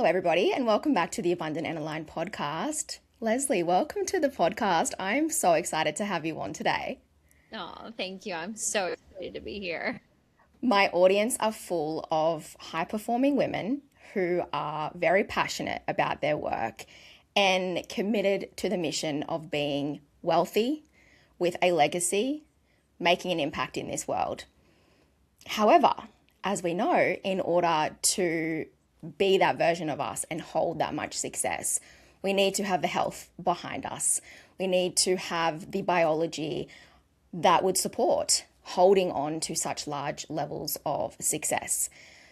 everybody, and welcome back to the Abundant and Aligned podcast. Leslie, welcome to the podcast. I'm so excited to have you on today. Oh, thank you. I'm so excited to be here. My audience are full of high-performing women who are very passionate about their work and committed to the mission of being wealthy with a legacy, making an impact in this world. However, as we know, in order to be that version of us and hold that much success, we need to have the health behind us. We need to have the biology that would support holding on to such large levels of success.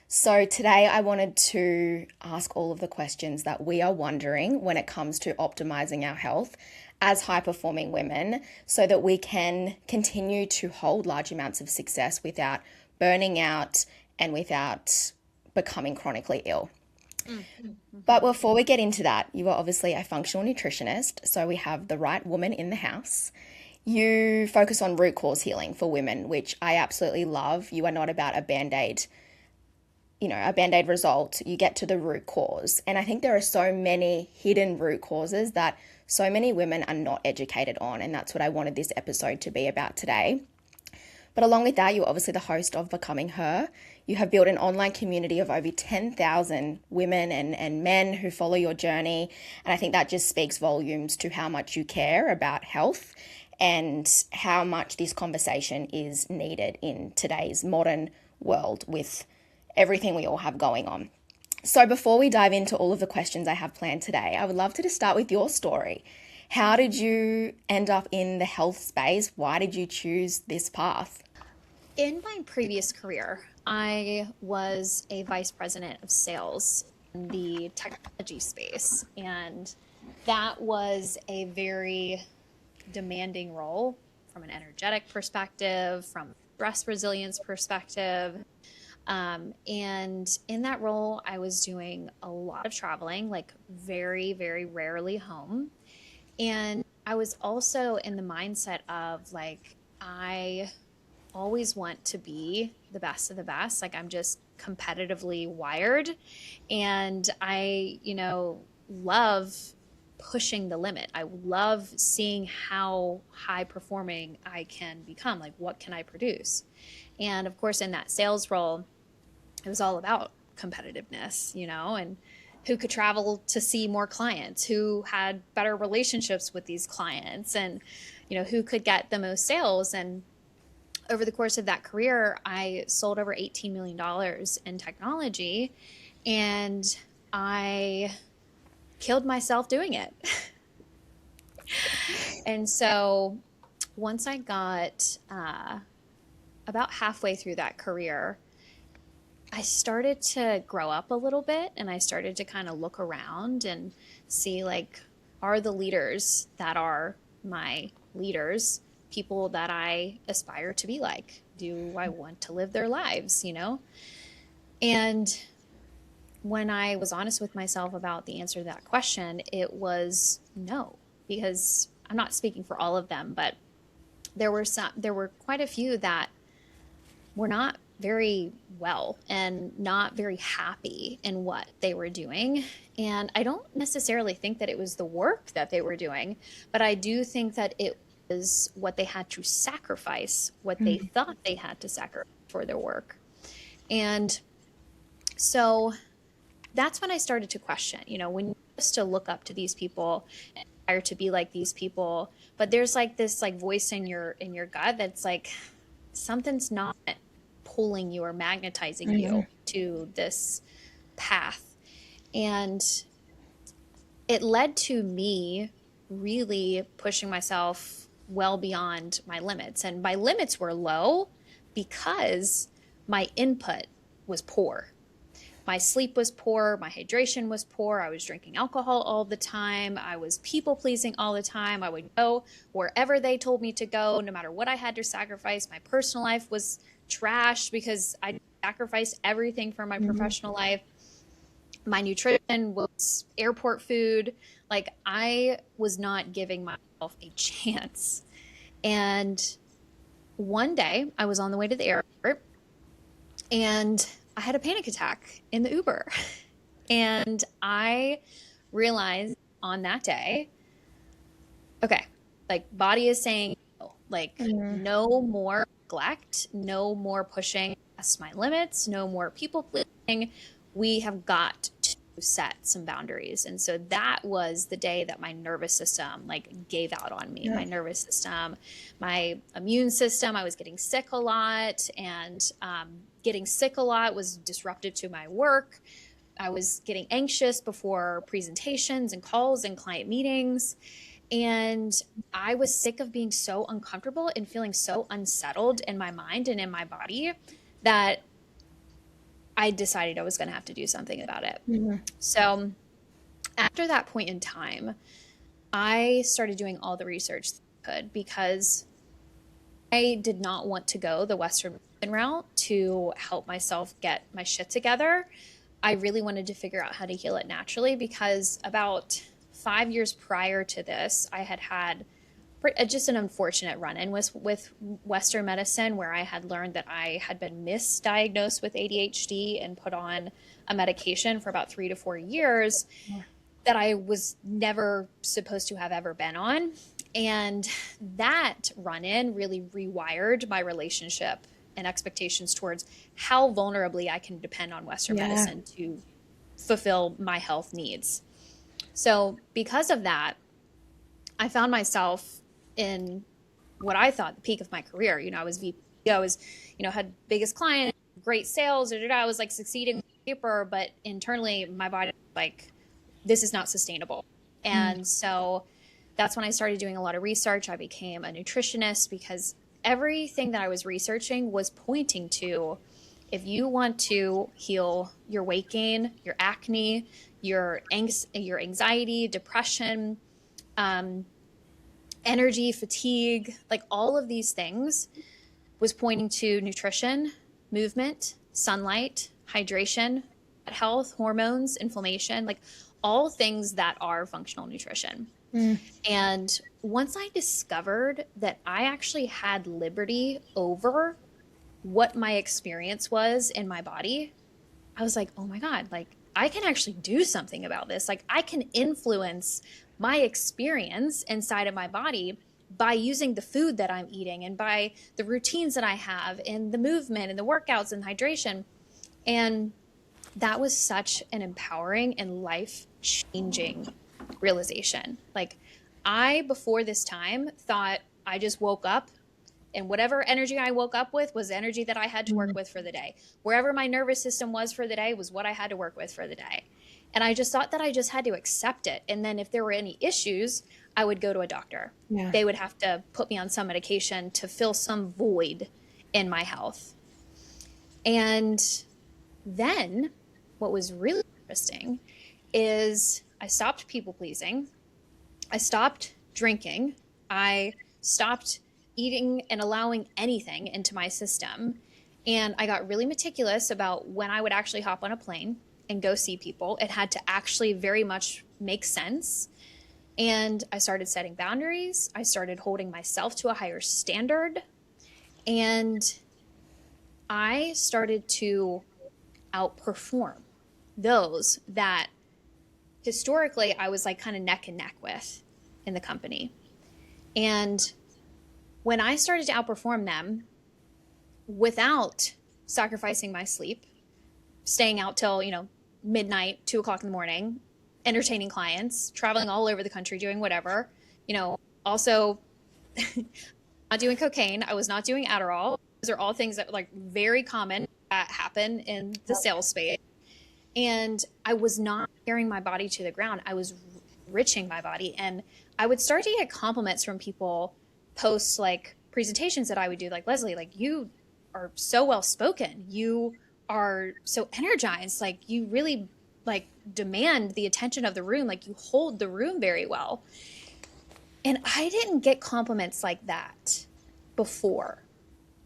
So today I wanted to ask all of the questions that we are wondering when it comes to optimizing our health as high-performing women so that we can continue to hold large amounts of success without burning out and without becoming chronically ill. But before we get into that, you are obviously a functional nutritionist, so we have the right woman in the house. You focus on root cause healing for women, which I absolutely love. You are not about a band-aid, a band-aid result. You get to the root cause. And I think there are so many hidden root causes that so many women are not educated on, and that's what I wanted this episode to be about today. But along with that, you're obviously the host of Becoming Her. You have built an online community of over 10,000 women and men who follow your journey. And I think that just speaks volumes to how much you care about health and how much this conversation is needed in today's modern world with everything we all have going on. So before we dive into all of the questions I have planned today, I would love to just start with your story. How did you end up in the health space? Why did you choose this path? In my previous career, I was a vice president of sales in the technology space, and that was a very demanding role from an energetic perspective, from a stress resilience perspective. And in that role, I was doing a lot of traveling, like very, very rarely home. And I was also in the mindset of like, I always want to be the best of the best. Like I'm just competitively wired. And I, love pushing the limit. I love seeing how high performing I can become. Like what can I produce? And of course, in that sales role, it was all about competitiveness, and who could travel to see more clients, who had better relationships with these clients, and, who could get the most sales. And over the course of that career, I sold over $18 million in technology, and I killed myself doing it. And so once I got about halfway through that career, I started to grow up a little bit, and I started to kind of look around and see like, are the leaders that are my leaders people that I aspire to be like? Do I want to live their lives, And when I was honest with myself about the answer to that question, it was no, because I'm not speaking for all of them, but there were quite a few that were not very well and not very happy in what they were doing. And I don't necessarily think that it was the work that they were doing, but I do think that it was what they had to sacrifice, what they thought they had to sacrifice for their work. And so that's when I started to question, when you used to look up to these people and aspire to be like these people, but there's like this like voice in your gut that's like, something's not pulling you or magnetizing you to this path. And it led to me really pushing myself well beyond my limits. And my limits were low because my input was poor. My sleep was poor. My hydration was poor. I was drinking alcohol all the time. I was people pleasing all the time. I would go wherever they told me to go, no matter what I had to sacrifice. My personal life was trash because I sacrificed everything for my professional life. My nutrition was airport food. Like I was not giving myself a chance. And one day I was on the way to the airport and I had a panic attack in the Uber. And I realized on that day, okay, like body is saying, no. Like no more neglect, no more pushing past my limits, no more people pleasing. We have got to set some boundaries. And so that was the day that my nervous system like gave out on me. My nervous system, my immune system, I was getting sick a lot, and getting sick a lot was disruptive to my work. I was getting anxious before presentations and calls and client meetings. And I was sick of being so uncomfortable and feeling so unsettled in my mind and in my body that I decided I was going to have to do something about it. So after that point in time, I started doing all the research that I could, because I did not want to go the Western route to help myself get my shit together. I really wanted to figure out how to heal it naturally, because about 5 years prior to this, I had just an unfortunate run-in with Western medicine, where I had learned that I had been misdiagnosed with ADHD and put on a medication for about 3 to 4 years that I was never supposed to have ever been on. And that run-in really rewired my relationship and expectations towards how vulnerably I can depend on Western medicine to fulfill my health needs. So because of that, I found myself in what I thought the peak of my career. You know, I was VP, I was, you know, had biggest client, great sales, I was like succeeding on paper, but internally my body was like, this is not sustainable. And so that's when I started doing a lot of research. I became a nutritionist, because everything that I was researching was pointing to, if you want to heal your weight gain, your acne, your anxiety, depression, energy, fatigue, like all of these things was pointing to nutrition, movement, sunlight, hydration, health, hormones, inflammation, like all things that are functional nutrition. And once I discovered that I actually had liberty over what my experience was in my body, I was like, oh my God, like I can actually do something about this. Like I can influence my experience inside of my body by using the food that I'm eating and by the routines that I have and the movement and the workouts and hydration. And that was such an empowering and life-changing realization. Like I, before this time, thought I just woke up and whatever energy I woke up with was the energy that I had to work with for the day. Wherever my nervous system was for the day was what I had to work with for the day. And I just thought that I just had to accept it. And then if there were any issues, I would go to a doctor. They would have to put me on some medication to fill some void in my health. And then what was really interesting is I stopped people pleasing. I stopped drinking. I stopped eating and allowing anything into my system. And I got really meticulous about when I would actually hop on a plane and go see people. It had to actually very much make sense. And I started setting boundaries. I started holding myself to a higher standard. And I started to outperform those that historically I was like kind of neck and neck with in the company. And when I started to outperform them without sacrificing my sleep, staying out till, midnight, 2 o'clock in the morning, entertaining clients, traveling all over the country, doing whatever, also not doing cocaine. I was not doing Adderall. Those are all things that like very common that happen in the sales space. And I was not carrying my body to the ground. I was enriching my body. And I would start to get compliments from people post like presentations that I would do, like, Leslie, like you are so well spoken. You are so energized. Like you really like demand the attention of the room. Like you hold the room very well. And I didn't get compliments like that before.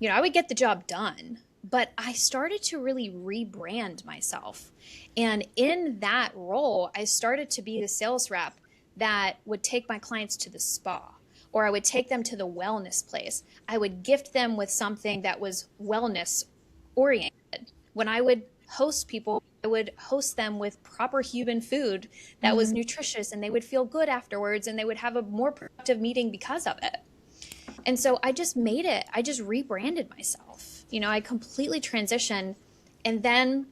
I would get the job done, but I started to really rebrand myself. And in that role, I started to be the sales rep that would take my clients to the spa, or I would take them to the wellness place. I would gift them with something that was wellness oriented. When I would host people, I I would host them with proper human food that was nutritious, and they would feel good afterwards, and they would have a more productive meeting because of it. And so I just made it. I just rebranded myself. I completely transitioned. And then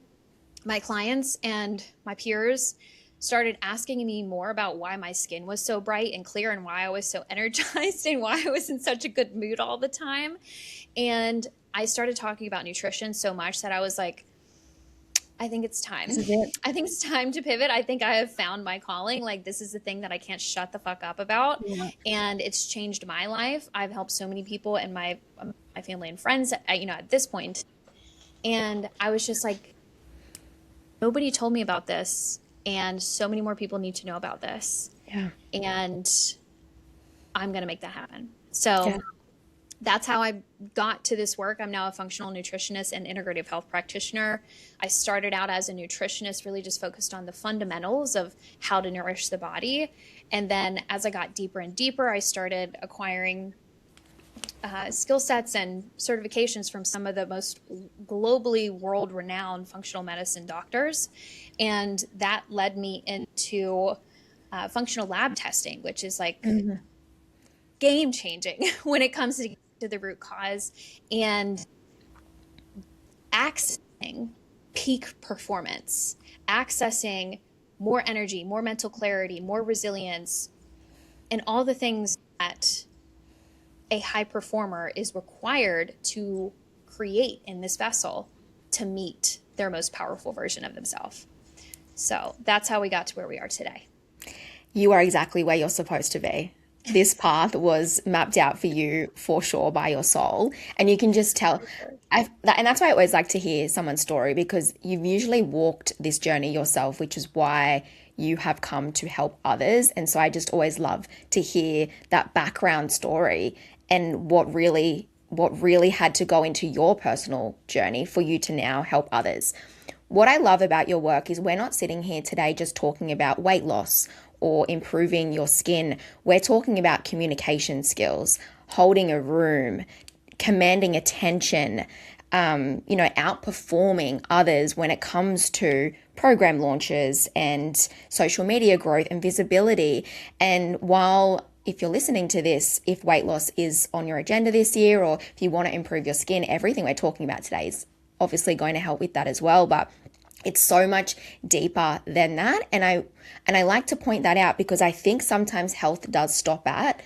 my clients and my peers started asking me more about why my skin was so bright and clear, and why I was so energized, and why I was in such a good mood all the time. And I started talking about nutrition so much that I was like, I think it's time. I think it's time to pivot. I think I have found my calling. Like, this is the thing that I can't shut the fuck up about. Yeah. And it's changed my life. I've helped so many people and my family and friends, at this point. And I was just like, nobody told me about this. And so many more people need to know about this. Yeah. And I'm going to make that happen. So that's how I got to this work. I'm now a functional nutritionist and integrative health practitioner. I started out as a nutritionist, really just focused on the fundamentals of how to nourish the body. And then as I got deeper and deeper, I started acquiring skill sets and certifications from some of the most globally world-renowned functional medicine doctors. And that led me into functional lab testing, which is like game-changing when it comes to the root cause and accessing peak performance, accessing more energy, more mental clarity, more resilience, and all the things that a high performer is required to create in this vessel to meet their most powerful version of themselves. So that's how we got to where we are today. You are exactly where you're supposed to be. This path was mapped out for you for sure by your soul. And you can just tell. And that's why I always like to hear someone's story, because you've usually walked this journey yourself, which is why you have come to help others. And so I just always love to hear that background story and what really had to go into your personal journey for you to now help others. What I love about your work is we're not sitting here today just talking about weight loss or improving your skin. We're talking about communication skills, holding a room, commanding attention, outperforming others when it comes to program launches and social media growth and visibility. And while if you're listening to this, if weight loss is on your agenda this year, or if you want to improve your skin, everything we're talking about today is obviously going to help with that as well. But it's so much deeper than that. And I like to point that out because I think sometimes health does stop at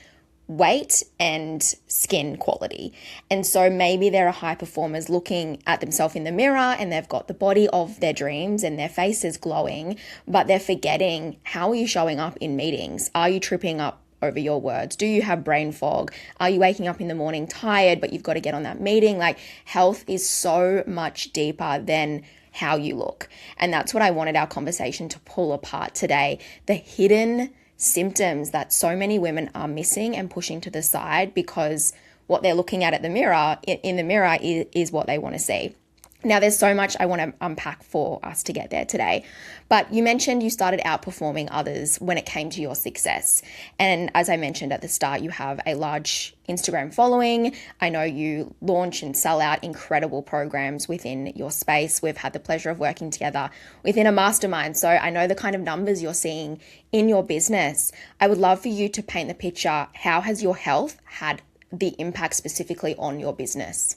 weight and skin quality. And so maybe there are high performers looking at themselves in the mirror and they've got the body of their dreams and their face is glowing, but they're forgetting, how are you showing up in meetings? Are you tripping up over your words? Do you have brain fog? Are you waking up in the morning tired, but you've got to get on that meeting? Like, health is so much deeper than how you look. And that's what I wanted our conversation to pull apart today. The hidden symptoms that so many women are missing and pushing to the side because what they're looking at the mirror, in the mirror is what they want to see. Now, there's so much I want to unpack for us to get there today. But you mentioned you started outperforming others when it came to your success. And as I mentioned at the start, you have a large Instagram following. I know you launch and sell out incredible programs within your space. We've had the pleasure of working together within a mastermind. So I know the kind of numbers you're seeing in your business. I would love for you to paint the picture. How has your health had the impact specifically on your business?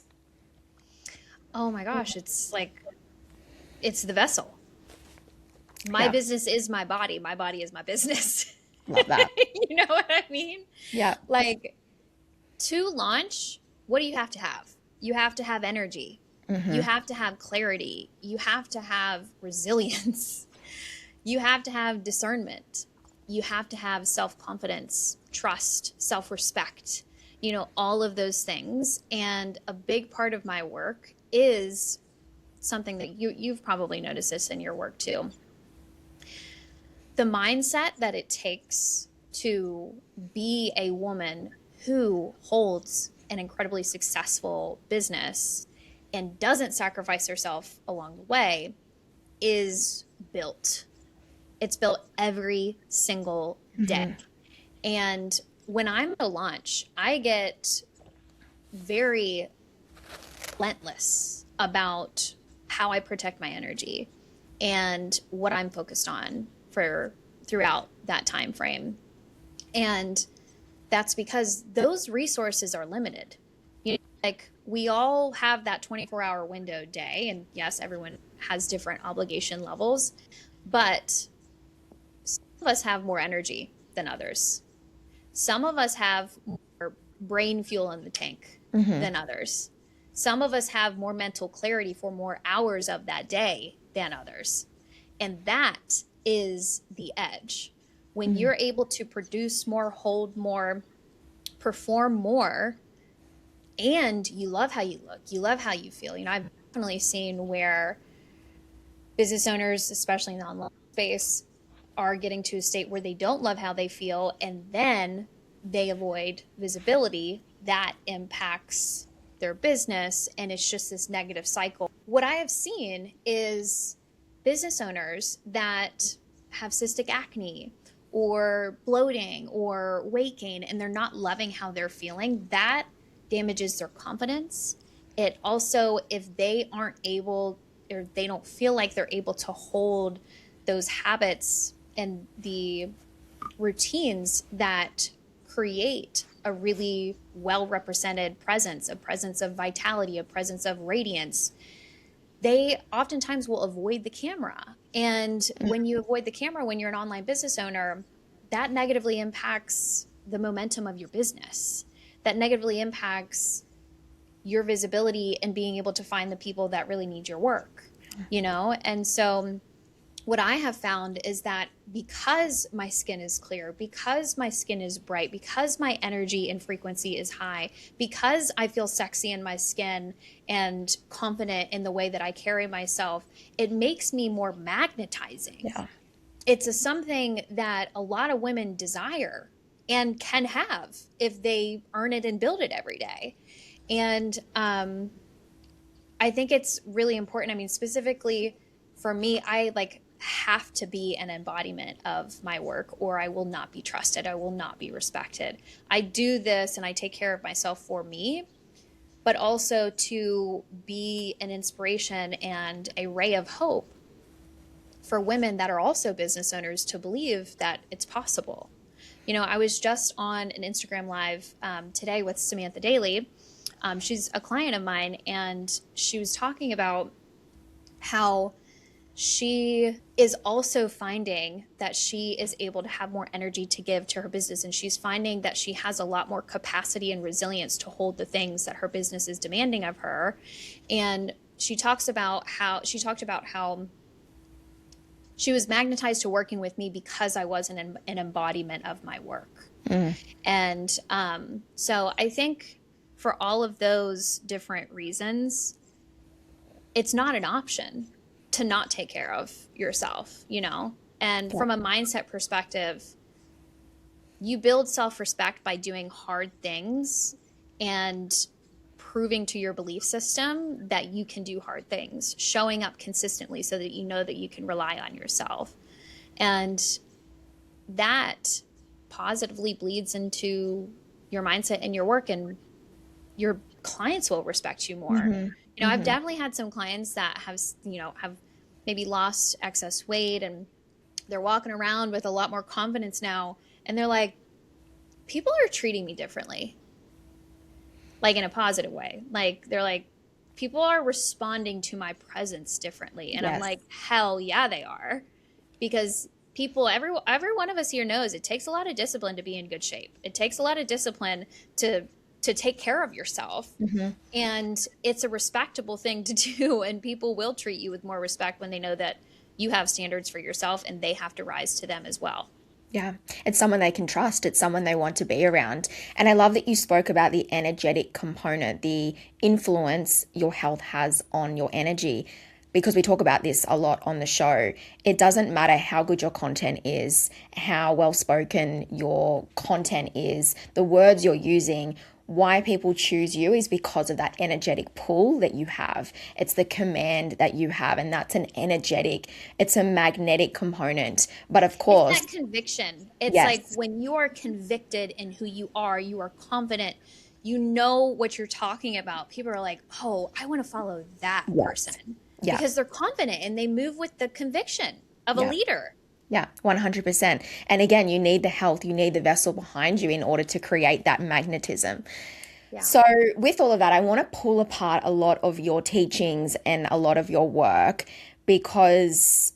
Oh my gosh, it's the vessel. My business is my body. My body is my business. Love that. You know what I mean? Yeah. Like, to launch, what do you have to have? You have to have energy. Mm-hmm. You have to have clarity. You have to have resilience. You have to have discernment. You have to have self-confidence, trust, self-respect, all of those things. And a big part of my work is something that you've probably noticed this in your work too. The mindset that it takes to be a woman who holds an incredibly successful business and doesn't sacrifice herself along the way is built. It's built every single day. Mm-hmm. And when I'm at a launch, I get very relentless about how I protect my energy. and what I'm focused on for throughout that time frame. And that's because those resources are limited. You know, like we all have that 24-hour window day, and yes, everyone has different obligation levels, but some of us have more energy than others. Some of us have more brain fuel in the tank than others. Some of us have more mental clarity for more hours of that day than others. And that is the edge. When you're able to produce more, hold more, perform more, and you love how you look, you love how you feel. You know, I've definitely seen where business owners, especially in the online space, are getting to a state where they don't love how they feel, and then they avoid visibility that impacts their business, and it's just this negative cycle. What I have seen is business owners that have cystic acne or bloating or weight gain, and they're not loving how they're feeling, that damages their confidence. It also, if they aren't able, or they don't feel like they're able to hold those habits and the routines that create a really well represented presence, a presence of vitality, a presence of radiance, they oftentimes will avoid the camera. And when you avoid the camera, when you're an online business owner, that negatively impacts the momentum of your business. That negatively impacts your visibility and being able to find the people that really need your work, you know? And so what I have found is that because my skin is clear, because my skin is bright, because my energy and frequency is high, because I feel sexy in my skin and confident in the way that I carry myself, it makes me more magnetizing. Yeah. It's something that a lot of women desire and can have if they earn it and build it every day. And I think it's really important. I mean, specifically for me, I have to be an embodiment of my work, or I will not be trusted. I will not be respected. I do this and I take care of myself for me, but also to be an inspiration and a ray of hope for women that are also business owners to believe that it's possible. You know, I was just on an Instagram live today with Samantha Daly. She's a client of mine, and she was talking about how she is also finding that she is able to have more energy to give to her business. And she's finding that she has a lot more capacity and resilience to hold the things that her business is demanding of her. And she talked about how she was magnetized to working with me because I was an embodiment of my work. And so I think for all of those different reasons, it's not an option to not take care of yourself, you know? And from a mindset perspective, you build self-respect by doing hard things and proving to your belief system that you can do hard things, showing up consistently so that you know that you can rely on yourself. And that positively bleeds into your mindset and your work, and your clients will respect you more. You know, I've definitely had some clients that have maybe lost excess weight, and they're walking around with a lot more confidence now. And they're like, people are treating me differently, like in a positive way. Like, they're like, people are responding to my presence differently. And I'm like, hell yeah, they are. Because people, every one of us here knows it takes a lot of discipline to be in good shape. It takes a lot of discipline to take care of yourself. And it's a respectable thing to do. And people will treat you with more respect when they know that you have standards for yourself and they have to rise to them as well. Yeah, it's someone they can trust. It's someone they want to be around. And I love that you spoke about the energetic component, the influence your health has on your energy, because we talk about this a lot on the show. It doesn't matter how good your content is, how well spoken your content is, the words you're using. Why people choose you is because of that energetic pull that you have. It's the command that you have, and that's an energetic, it's a magnetic component. But of course, it's that conviction. It's like when you are convicted in who you are confident, you know what you're talking about. People are like, oh, I want to follow that person. Yeah. because they're confident and they move with the conviction of a Yeah. leader. Yeah, 100%. And again, you need the health, you need the vessel behind you in order to create that magnetism. Yeah. So, with all of that, I want to pull apart a lot of your teachings and a lot of your work because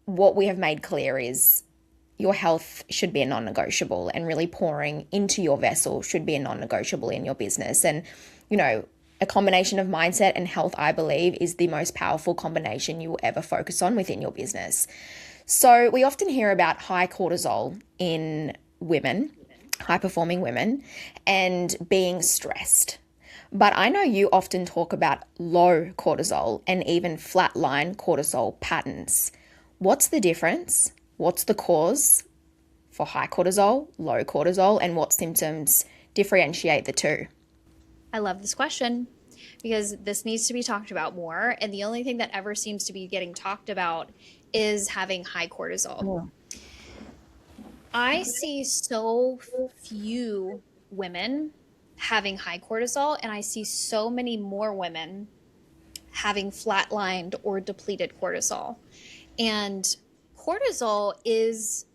what we have made clear is your health should be a non negotiable, and really pouring into your vessel should be a non negotiable in your business. And, you know, a combination of mindset and health, I believe, is the most powerful combination you will ever focus on within your business. So, we often hear about high cortisol in women, high performing women, and being stressed. But I know you often talk about low cortisol and even flatline cortisol patterns. What's the difference? What's the cause for high cortisol, low cortisol, and what symptoms differentiate the two? I love this question because this needs to be talked about more. And the only thing that ever seems to be getting talked about is having high cortisol. Oh. I see so few women having high cortisol, and I see so many more women having flatlined or depleted cortisol. And cortisol is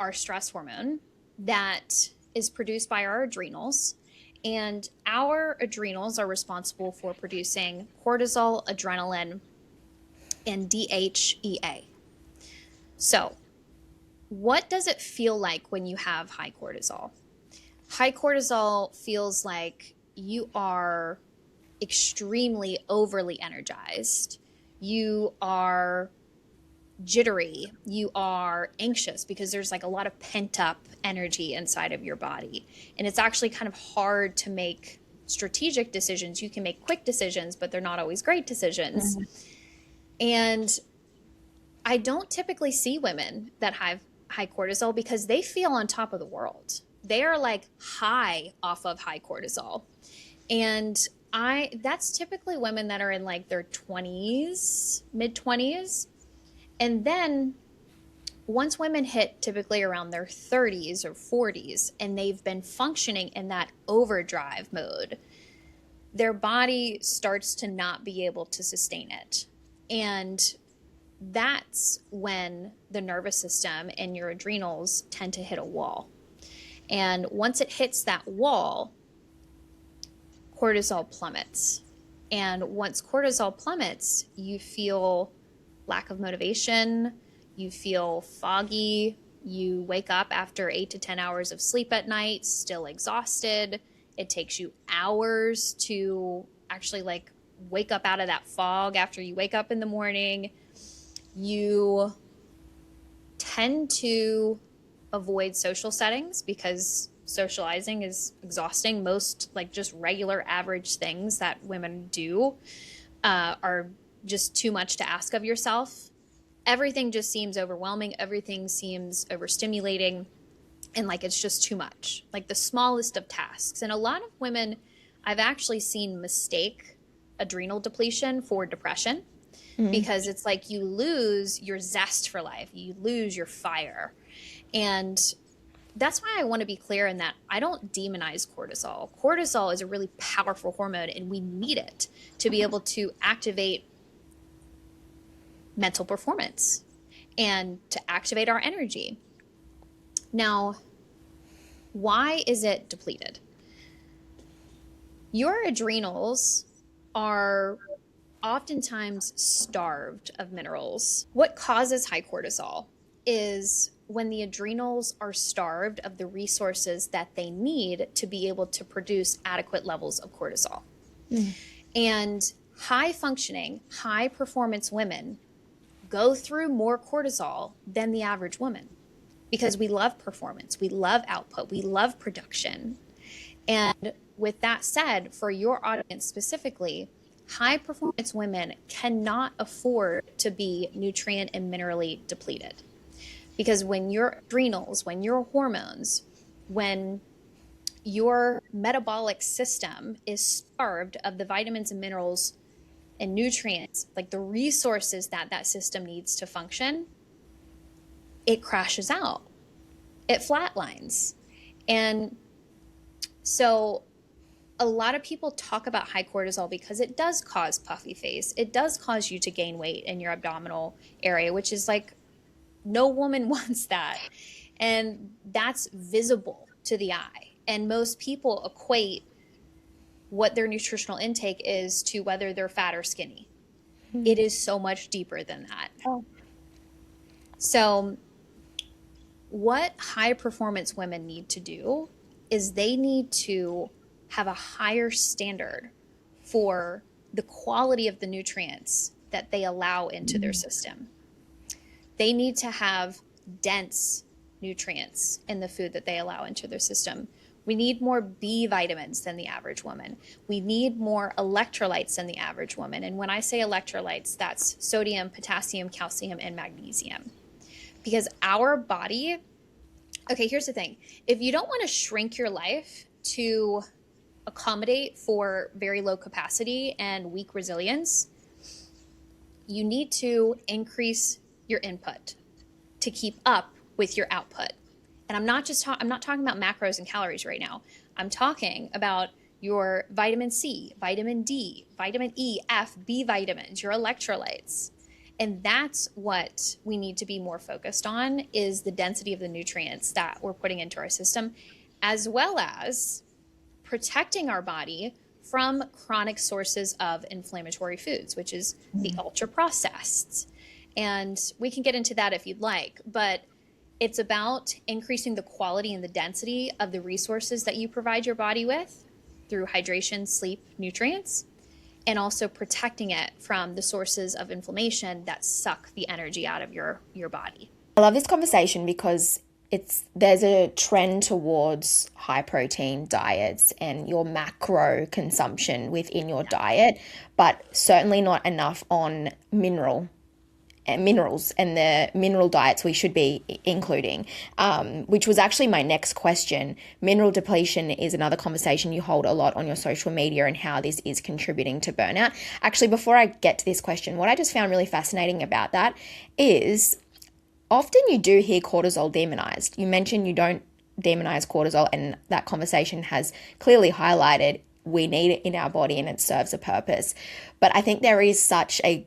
our stress hormone that is produced by our adrenals. And our adrenals are responsible for producing cortisol, adrenaline, and DHEA. So, what does it feel like when you have high cortisol? High cortisol feels like you are extremely overly energized. You are jittery. You are anxious because there's like a lot of pent up energy inside of your body. And it's actually kind of hard to make strategic decisions. You can make quick decisions, but they're not always great decisions. Mm-hmm. And I don't typically see women that have high cortisol because they feel on top of the world. They are like high off of high cortisol. And that's typically women that are in like their 20s, mid 20s. And then once women hit typically around their 30s or 40s and they've been functioning in that overdrive mode, their body starts to not be able to sustain it. And that's when the nervous system and your adrenals tend to hit a wall. And once it hits that wall, cortisol plummets. And once cortisol plummets, you feel lack of motivation, you feel foggy, you wake up after 8 to 10 hours of sleep at night, still exhausted. It takes you hours to actually like wake up out of that fog after you wake up in the morning. You tend to avoid social settings because socializing is exhausting. Most like just regular average things that women do are just too much to ask of yourself. Everything just seems overwhelming. Everything seems overstimulating. And like it's just too much. Like the smallest of tasks. And a lot of women I've actually seen mistake adrenal depletion for depression. Because it's like you lose your zest for life. You lose your fire. And that's why I want to be clear in that I don't demonize cortisol. Cortisol is a really powerful hormone, and we need it to be able to activate mental performance and to activate our energy. Now, why is it depleted? Your adrenals are oftentimes starved of minerals. What causes high cortisol is when the adrenals are starved of the resources that they need to be able to produce adequate levels of cortisol. And high functioning, high performance women go through more cortisol than the average woman because we love performance, we love output, we love production. And with that said, for your audience specifically, high performance women cannot afford to be nutrient and minerally depleted. Because when your adrenals, when your hormones, when your metabolic system is starved of the vitamins and minerals and nutrients, like the resources that that system needs to function, it crashes out. It flatlines. And so a lot of people talk about high cortisol because it does cause puffy face. It does cause you to gain weight in your abdominal area, which is like, no woman wants that. And that's visible to the eye. And most people equate what their nutritional intake is to whether they're fat or skinny. It is so much deeper than that. Oh. So what high performance women need to do is they need to have a higher standard for the quality of the nutrients that they allow into their system. They need to have dense nutrients in the food that they allow into their system. We need more B vitamins than the average woman. We need more electrolytes than the average woman. And when I say electrolytes, that's sodium, potassium, calcium, and magnesium. Because our body, okay, here's the thing. If you don't want to shrink your life to accommodate for very low capacity and weak resilience, you need to increase your input to keep up with your output. And I'm not talking about macros and calories right now. I'm talking about your vitamin C, vitamin D, vitamin E, F, B vitamins, your electrolytes. And that's what we need to be more focused on, is the density of the nutrients that we're putting into our system, as well as protecting our body from chronic sources of inflammatory foods, which is the ultra processed. And we can get into that if you'd like, but it's about increasing the quality and the density of the resources that you provide your body with through hydration, sleep, nutrients, and also protecting it from the sources of inflammation that suck the energy out of your body. I love this conversation because there's a trend towards high protein diets and your macro consumption within your diet, but certainly not enough on minerals and the mineral diets we should be including, which was actually my next question. Mineral depletion is another conversation you hold a lot on your social media and how this is contributing to burnout. Actually, before I get to this question, what I just found really fascinating about that is often you do hear cortisol demonized. You mentioned you don't demonize cortisol, and that conversation has clearly highlighted we need it in our body and it serves a purpose. But I think there is such a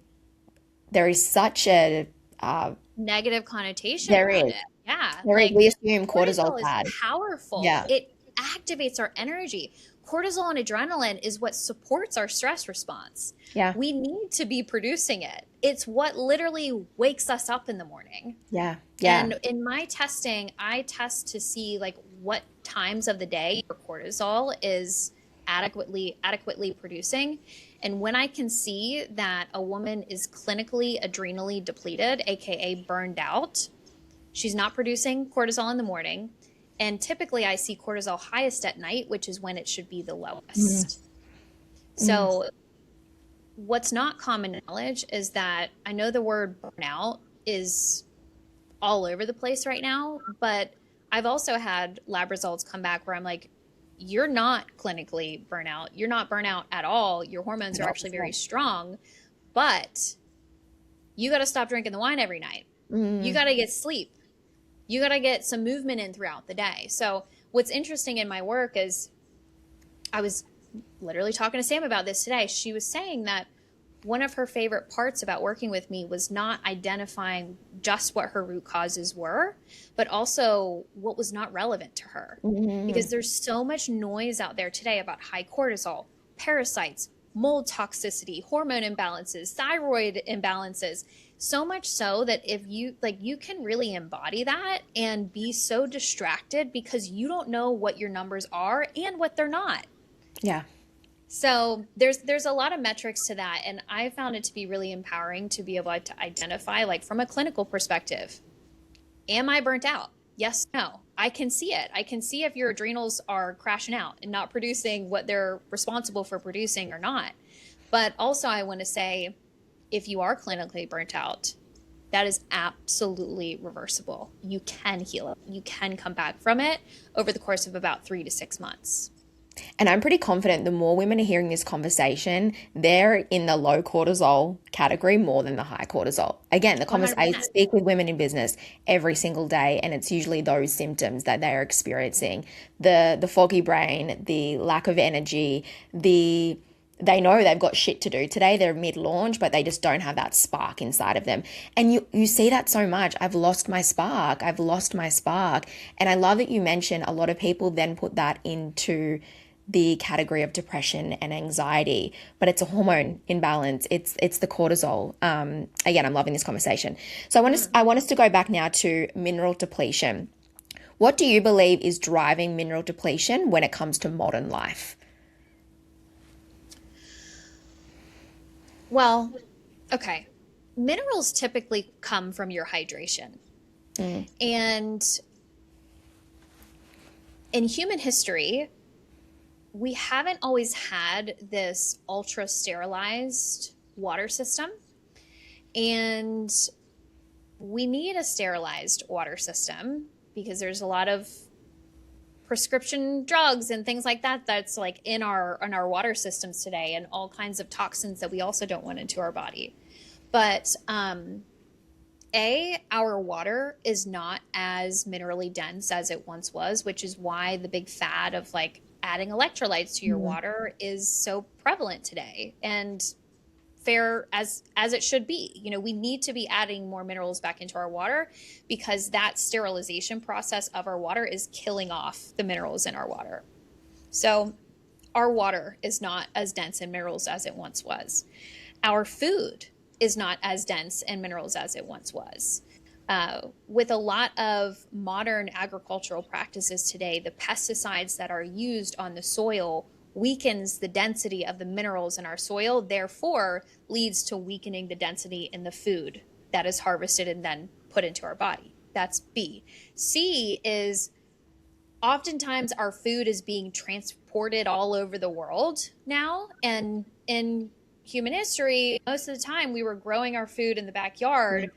negative connotation there around is. it. Yeah. We assume cortisol is bad. powerful. Yeah. It activates our energy. Cortisol and adrenaline is what supports our stress response. Yeah. We need to be producing it. It's what literally wakes us up in the morning. Yeah. Yeah. And in my testing, I test to see like what times of the day your cortisol is adequately producing. And when I can see that a woman is clinically adrenally depleted, aka burned out, she's not producing cortisol in the morning. And typically I see cortisol highest at night, which is when it should be the lowest. So what's not common knowledge is that I know the word burnout is all over the place right now, but I've also had lab results come back where I'm like, you're not clinically burnout. You're not burnout at all. Your hormones are actually very strong, but you got to stop drinking the wine every night. You got to get sleep. You got to get some movement in throughout the day. So what's interesting in my work is I was literally talking to Sam about this today. She was saying that one of her favorite parts about working with me was not identifying just what her root causes were, but also what was not relevant to her. Because there's so much noise out there today about high cortisol, parasites, mold toxicity, hormone imbalances, thyroid imbalances. So much so that if you can really embody that and be so distracted because you don't know what your numbers are and what they're not. Yeah. So there's a lot of metrics to that. And I found it to be really empowering to be able to identify, like from a clinical perspective, am I burnt out? Yes, no. I can see it. I can see if your adrenals are crashing out and not producing what they're responsible for producing or not. But also I want to say, if you are clinically burnt out, that is absolutely reversible. You can heal it. You can come back from it over the course of about 3 to 6 months. And I'm pretty confident the more women are hearing this conversation, they're in the low cortisol category more than the high cortisol. Again, I 100%. speak with women in business every single day, and it's usually those symptoms that they are experiencing. The foggy brain, the lack of energy, they know they've got shit to do today. They're mid-launch, but they just don't have that spark inside of them. And you see that so much. I've lost my spark. I've lost my spark. And I love that you mentioned a lot of people then put that into the category of depression and anxiety, but it's a hormone imbalance. It's the cortisol. Again, I'm loving this conversation. So I want us to go back now to mineral depletion. What do you believe is driving mineral depletion when it comes to modern life? Well, okay. Minerals typically come from your hydration. And in human history, we haven't always had this ultra sterilized water system. And we need a sterilized water system because there's a lot of prescription drugs and things like that that's like in our water systems today, and all kinds of toxins that we also don't want into our body. But our water is not as minerally dense as it once was, which is why the big fad of like adding electrolytes to your water is so prevalent today, and fair as it should be. You know, we need to be adding more minerals back into our water because that sterilization process of our water is killing off the minerals in our water. So our water is not as dense in minerals as it once was. Our food is not as dense in minerals as it once was. With a lot of modern agricultural practices today, the pesticides that are used on the soil weakens the density of the minerals in our soil, therefore leads to weakening the density in the food that is harvested and then put into our body. That's B. C is oftentimes our food is being transported all over the world now. And in human history, most of the time we were growing our food in the backyard.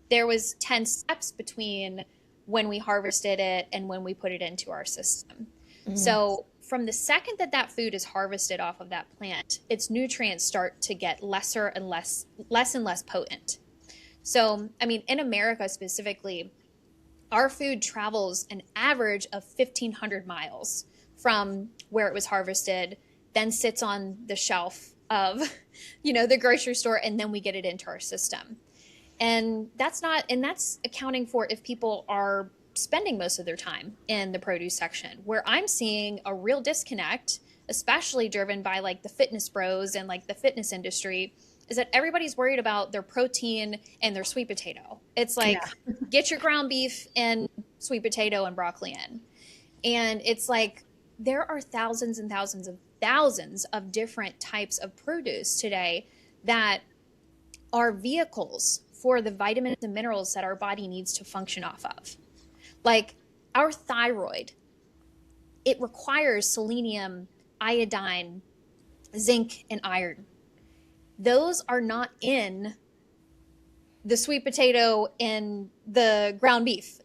There was 10 steps between when we harvested it and when we put it into our system. So from the second that food is harvested off of that plant, its nutrients start to get less and less potent. So, I mean, in America specifically, our food travels an average of 1,500 miles from where it was harvested, then sits on the shelf of, the grocery store, and then we get it into our system. And that's accounting for if people are spending most of their time in the produce section. Where I'm seeing a real disconnect, especially driven by like the fitness bros and like the fitness industry, is that everybody's worried about their protein and their sweet potato. It's like, get your ground beef and sweet potato and broccoli in. And it's like, there are thousands and thousands of different types of produce today that are vehicles for the vitamins and minerals that our body needs to function off of. Like our thyroid, it requires selenium, iodine, zinc, and iron. Those are not in the sweet potato and the ground beef.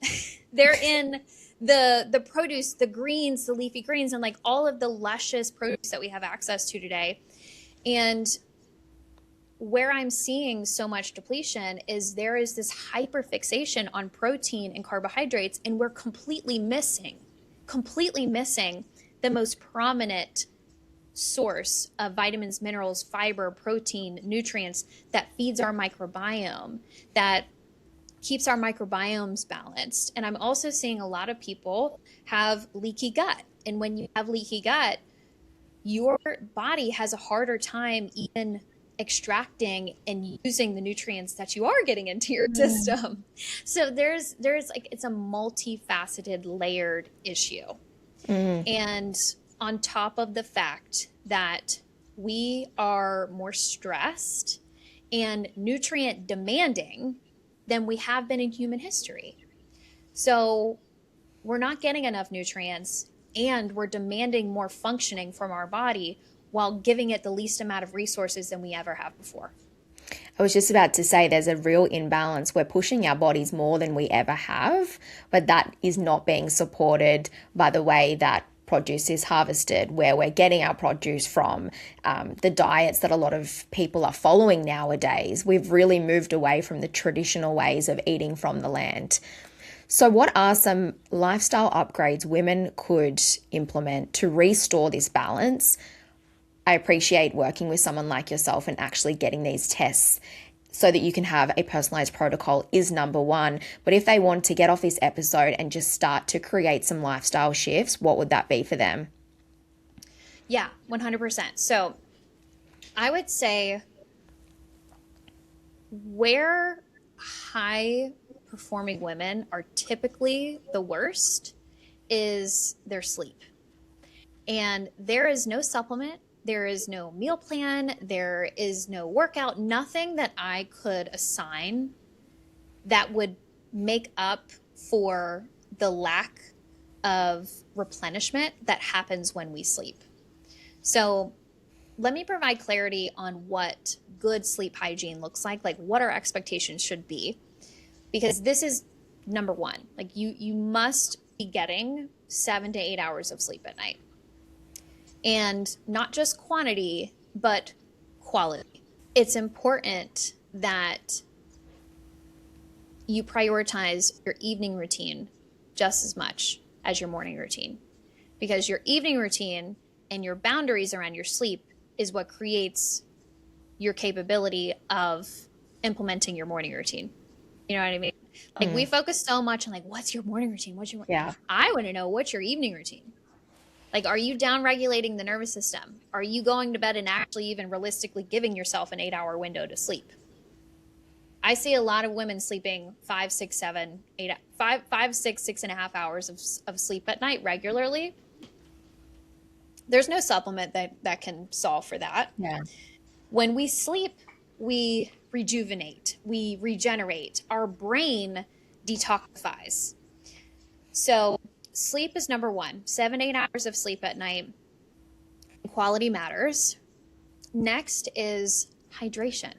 They're in the produce, the greens, the leafy greens, and like all of the luscious produce that we have access to today. And where I'm seeing so much depletion is there is this hyperfixation on protein and carbohydrates, and we're completely missing the most prominent source of vitamins, minerals, fiber, protein, nutrients that feeds our microbiome, that keeps our microbiomes balanced. And I'm also seeing a lot of people have leaky gut. And when you have leaky gut, your body has a harder time even extracting and using the nutrients that you are getting into your system. So there's like, it's a multifaceted, layered issue. And on top of the fact that we are more stressed and nutrient demanding than we have been in human history. So we're not getting enough nutrients, and we're demanding more functioning from our body while giving it the least amount of resources than we ever have before. I was just about to say there's a real imbalance. We're pushing our bodies more than we ever have, but that is not being supported by the way that produce is harvested, where we're getting our produce from, the diets that a lot of people are following nowadays. We've really moved away from the traditional ways of eating from the land. So, what are some lifestyle upgrades women could implement to restore this balance? I appreciate working with someone like yourself and actually getting these tests so that you can have a personalized protocol is number one. But if they want to get off this episode and just start to create some lifestyle shifts, what would that be for them? Yeah, 100%. So I would say where high performing women are typically the worst is their sleep. And there is no supplement, there is no meal plan, there is no workout, nothing that I could assign that would make up for the lack of replenishment that happens when we sleep. So let me provide clarity on what good sleep hygiene looks like what our expectations should be, because this is number one. Like you must be getting 7 to 8 hours of sleep at night. And not just quantity, but quality. It's important that you prioritize your evening routine just as much as your morning routine, because your evening routine and your boundaries around your sleep is what creates your capability of implementing your morning routine. You know what I mean? Like we focus so much on what's your morning routine? What's your morning? Yeah. I want to know what's your evening routine. Like, are you down regulating the nervous system? Are you going to bed and actually even realistically giving yourself an 8-hour window to sleep? I see a lot of women sleeping 5, 6, 7, 8, 5, 6, 6.5 hours of sleep at night regularly. There's no supplement that can solve for that. Yeah. When we sleep, we rejuvenate, we regenerate, our brain detoxifies. So sleep is number one. 7, 8 hours of sleep at night. Quality matters. Next is hydration.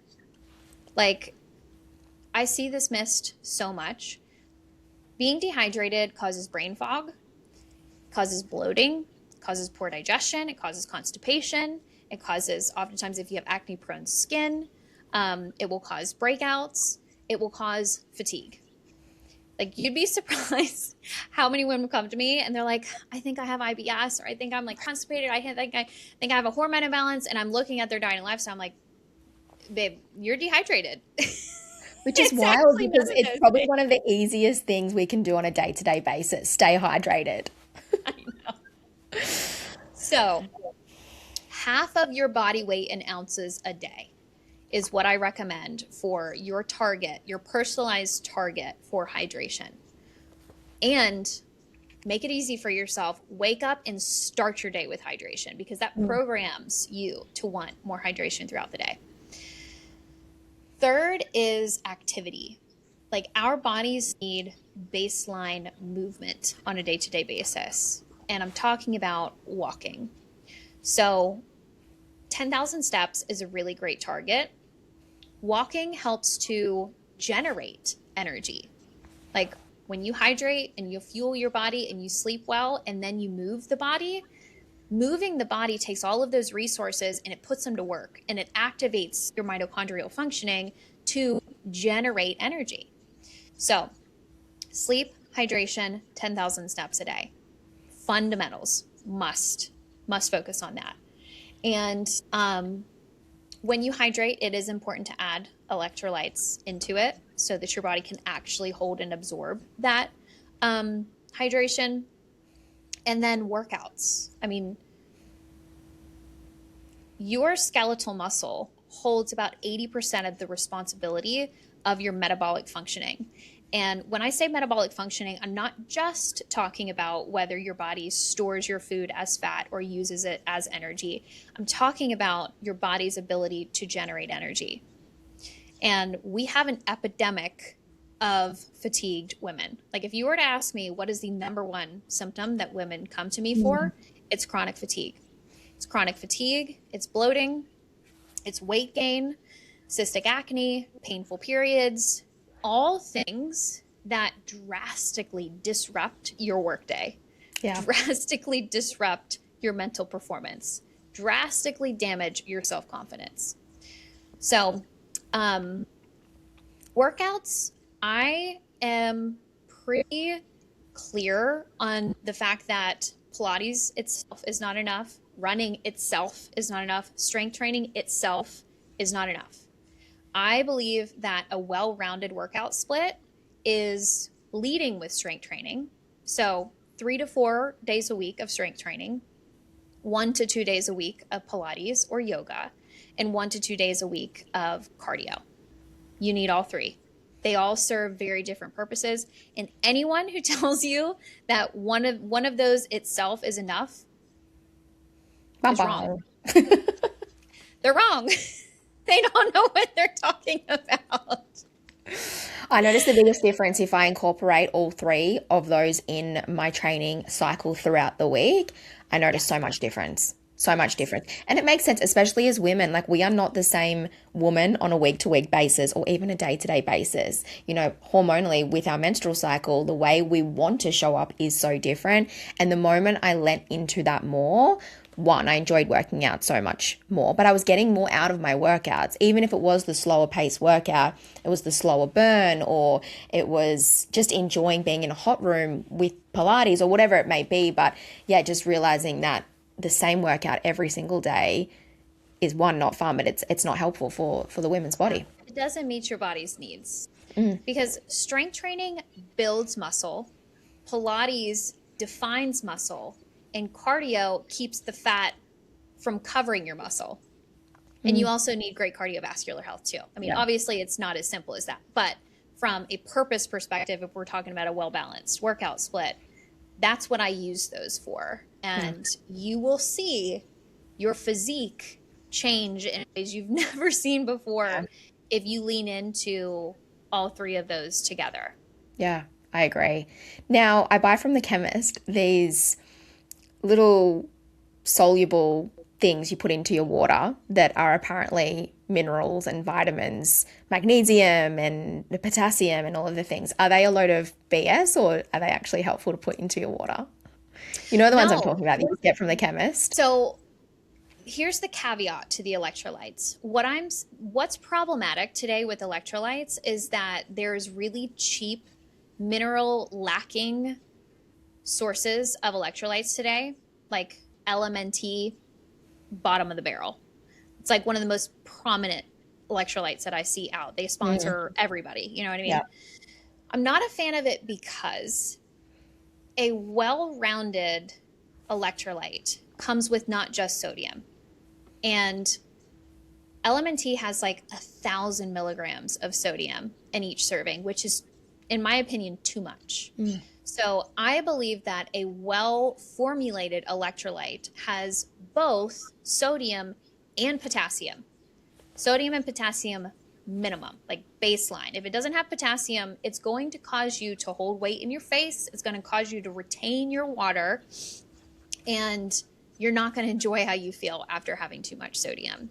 I see this missed so much. Being dehydrated causes brain fog, causes bloating, causes poor digestion, it causes constipation, it causes, oftentimes if you have acne prone skin, it will cause breakouts, it will cause fatigue. You'd be surprised how many women come to me and they're like, I think I have IBS, or I think I'm constipated. I think I have a hormone imbalance. And I'm looking at their diet and lifestyle. I'm like, babe, you're dehydrated. Which is wild because it's probably one of the easiest things we can do on a day-to-day basis. Stay hydrated. I know. So half of your body weight in ounces a day is what I recommend for your target, your personalized target for hydration. And make it easy for yourself. Wake up and start your day with hydration, because that programs you to want more hydration throughout the day. Third is activity. Our bodies need baseline movement on a day-to-day basis. And I'm talking about walking. So 10,000 steps is a really great target. Walking helps to generate energy. When you hydrate and you fuel your body and you sleep well and then you move the body, moving the body takes all of those resources and it puts them to work, and it activates your mitochondrial functioning to generate energy. So sleep, hydration, 10,000 steps a day. Fundamentals, must focus on that. And when you hydrate, it is important to add electrolytes into it so that your body can actually hold and absorb that hydration. And then workouts. I mean, your skeletal muscle holds about 80% of the responsibility of your metabolic functioning. And when I say metabolic functioning, I'm not just talking about whether your body stores your food as fat or uses it as energy. I'm talking about your body's ability to generate energy. And we have an epidemic of fatigued women. If you were to ask me what is the number one symptom that women come to me for, it's chronic fatigue. It's chronic fatigue, it's bloating, it's weight gain, cystic acne, painful periods, all things that drastically disrupt your workday. Yeah. drastically disrupt your mental performance, drastically damage your self-confidence. So, workouts, I am pretty clear on the fact that Pilates itself is not enough, running itself is not enough, strength training itself is not enough. I believe that a well-rounded workout split is leading with strength training. So 3 to 4 days a week of strength training, 1 to 2 days a week of Pilates or yoga, and 1 to 2 days a week of cardio. You need all three. They all serve very different purposes. And anyone who tells you that one of those itself is enough is wrong. They're wrong. They don't know what they're talking about. I notice the biggest difference if I incorporate all three of those in my training cycle throughout the week. I notice so much difference. So much difference. And it makes sense, especially as women. Like, we are not the same woman on a week to week basis or even a day to day basis. You know, hormonally, with our menstrual cycle, the way we want to show up is so different. And the moment I let into that more, one, I enjoyed working out so much more, but I was getting more out of my workouts. Even if it was the slower pace workout, it was the slower burn, or it was just enjoying being in a hot room with Pilates or whatever it may be. But yeah, just realizing that the same workout every single day is, one, not fun, but it's not helpful for the women's body. It doesn't meet your body's needs because strength training builds muscle, Pilates defines muscle, and cardio keeps the fat from covering your muscle. And you also need great cardiovascular health too. I mean, obviously it's not as simple as that, but from a purpose perspective, if we're talking about a well-balanced workout split, that's what I use those for. And you will see your physique change in ways you've never seen before if you lean into all three of those together. Yeah, I agree. Now, I buy from the chemist these little soluble things you put into your water that are apparently minerals and vitamins, magnesium and potassium and all of the things. Are they a load of BS, or are they actually helpful to put into your water? You know the ones I'm talking about that you get from the chemist? So here's the caveat to the electrolytes. What's problematic today with electrolytes is that there's really cheap mineral lacking sources of electrolytes today, like LMNT, bottom of the barrel. It's like one of the most prominent electrolytes that I see out. They sponsor everybody. You know what I mean? Yeah. I'm not a fan of it because a well-rounded electrolyte comes with not just sodium. And LMNT has like 1,000 milligrams of sodium in each serving, which is, in my opinion, too much. So I believe that a well-formulated electrolyte has both sodium and potassium. Sodium and potassium minimum, like baseline. If it doesn't have potassium, it's going to cause you to hold weight in your face. It's going to cause you to retain your water, and you're not going to enjoy how you feel after having too much sodium.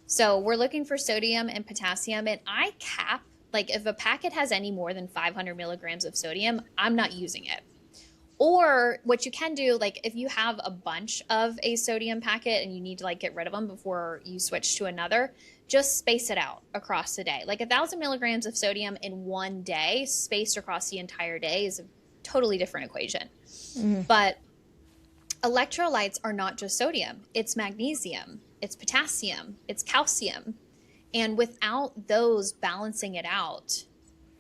So we're looking for sodium and potassium, and I cap, like if a packet has any more than 500 milligrams of sodium, I'm not using it. Or what you can do, like if you have a bunch of a sodium packet and you need to like get rid of them before you switch to another, just space it out across the day. Like 1,000 milligrams of sodium in one day spaced across the entire day is a totally different equation. But electrolytes are not just sodium. It's magnesium, it's potassium, it's calcium. And without those balancing it out,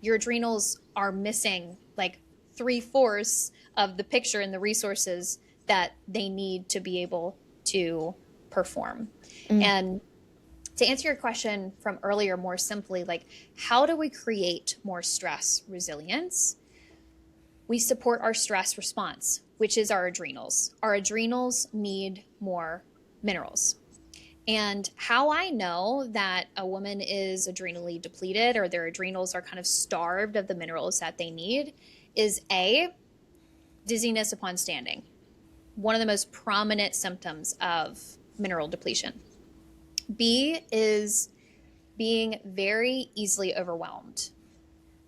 your adrenals are missing like 3/4 of the picture and the resources that they need to be able to perform. And to answer your question from earlier more simply, like how do we create more stress resilience? We support our stress response, which is our adrenals. Our adrenals need more minerals. And how I know that a woman is adrenally depleted or their adrenals are kind of starved of the minerals that they need is A, dizziness upon standing. One of the most prominent symptoms of mineral depletion. B is being very easily overwhelmed.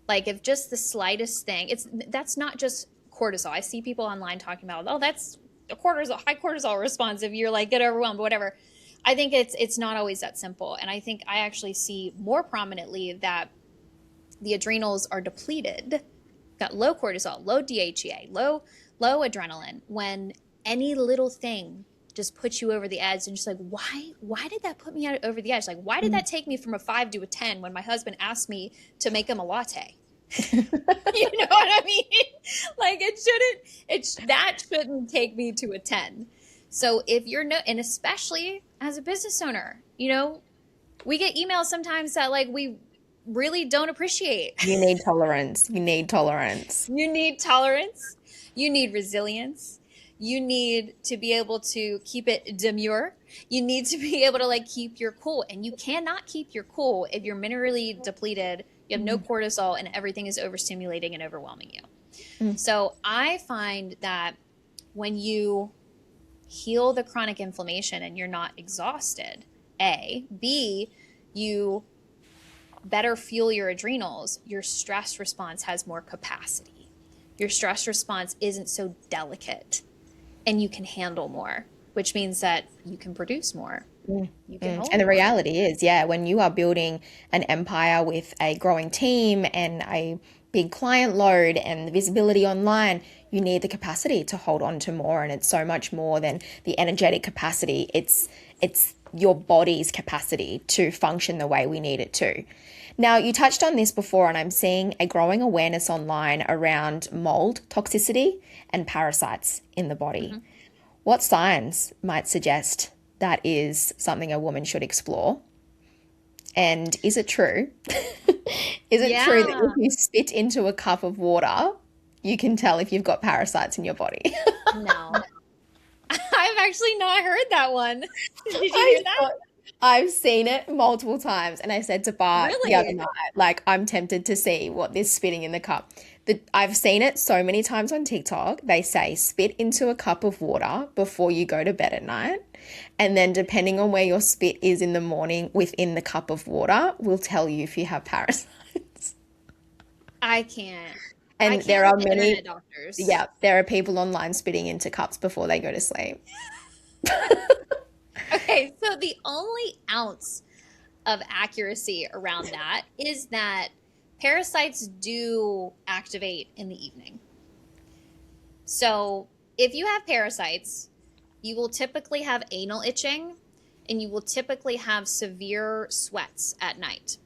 Like if just the slightest thing, that's not just cortisol. I see people online talking about, oh, that's a cortisol, high cortisol response if you're like get overwhelmed, whatever. I think it's not always that simple. And I think I actually see more prominently that the adrenals are depleted, got low cortisol, low DHEA, low adrenaline, when any little thing just puts you over the edge and just like, why did that put me out over the edge? Like, why did that take me from a 5 to a 10 when my husband asked me to make him a latte? You know what I mean? Like that shouldn't take me to a 10. So if you're and especially as a business owner, you know, we get emails sometimes that like we really don't appreciate. You need tolerance. You need tolerance. You need tolerance. You need resilience. You need to be able to keep it demure. You need to be able to like keep your cool. And you cannot keep your cool if you're minerally depleted, you have no cortisol, and everything is overstimulating and overwhelming you. So I find that when you heal the chronic inflammation and you're not exhausted, A, B, you better fuel your adrenals, your stress response has more capacity. Your stress response isn't so delicate and you can handle more, which means that you can produce more. You can And the reality is, when you are building an empire with a growing team and a big client load and the visibility online, you need the capacity to hold on to more. And it's so much more than the energetic capacity. It's your body's capacity to function the way we need it to. Now, you touched on this before, and I'm seeing a growing awareness online around mold toxicity and parasites in the body. What signs might suggest that is something a woman should explore? And is it true? Is it true that if you spit into a cup of water, you can tell if you've got parasites in your body? No. I've actually not heard that one. Did you hear that? I've seen it multiple times, and I said to Bart the other night, like, I'm tempted to see what this spitting in the cup. I've seen it so many times on TikTok. They say spit into a cup of water before you go to bed at night, and then depending on where your spit is in the morning within the cup of water will tell you if you have parasites. I can't. And there are many doctors. Yeah, there are people online spitting into cups before they go to sleep. Okay, so the only ounce of accuracy around that is that parasites do activate in the evening. So if you have parasites, you will typically have anal itching and you will typically have severe sweats at night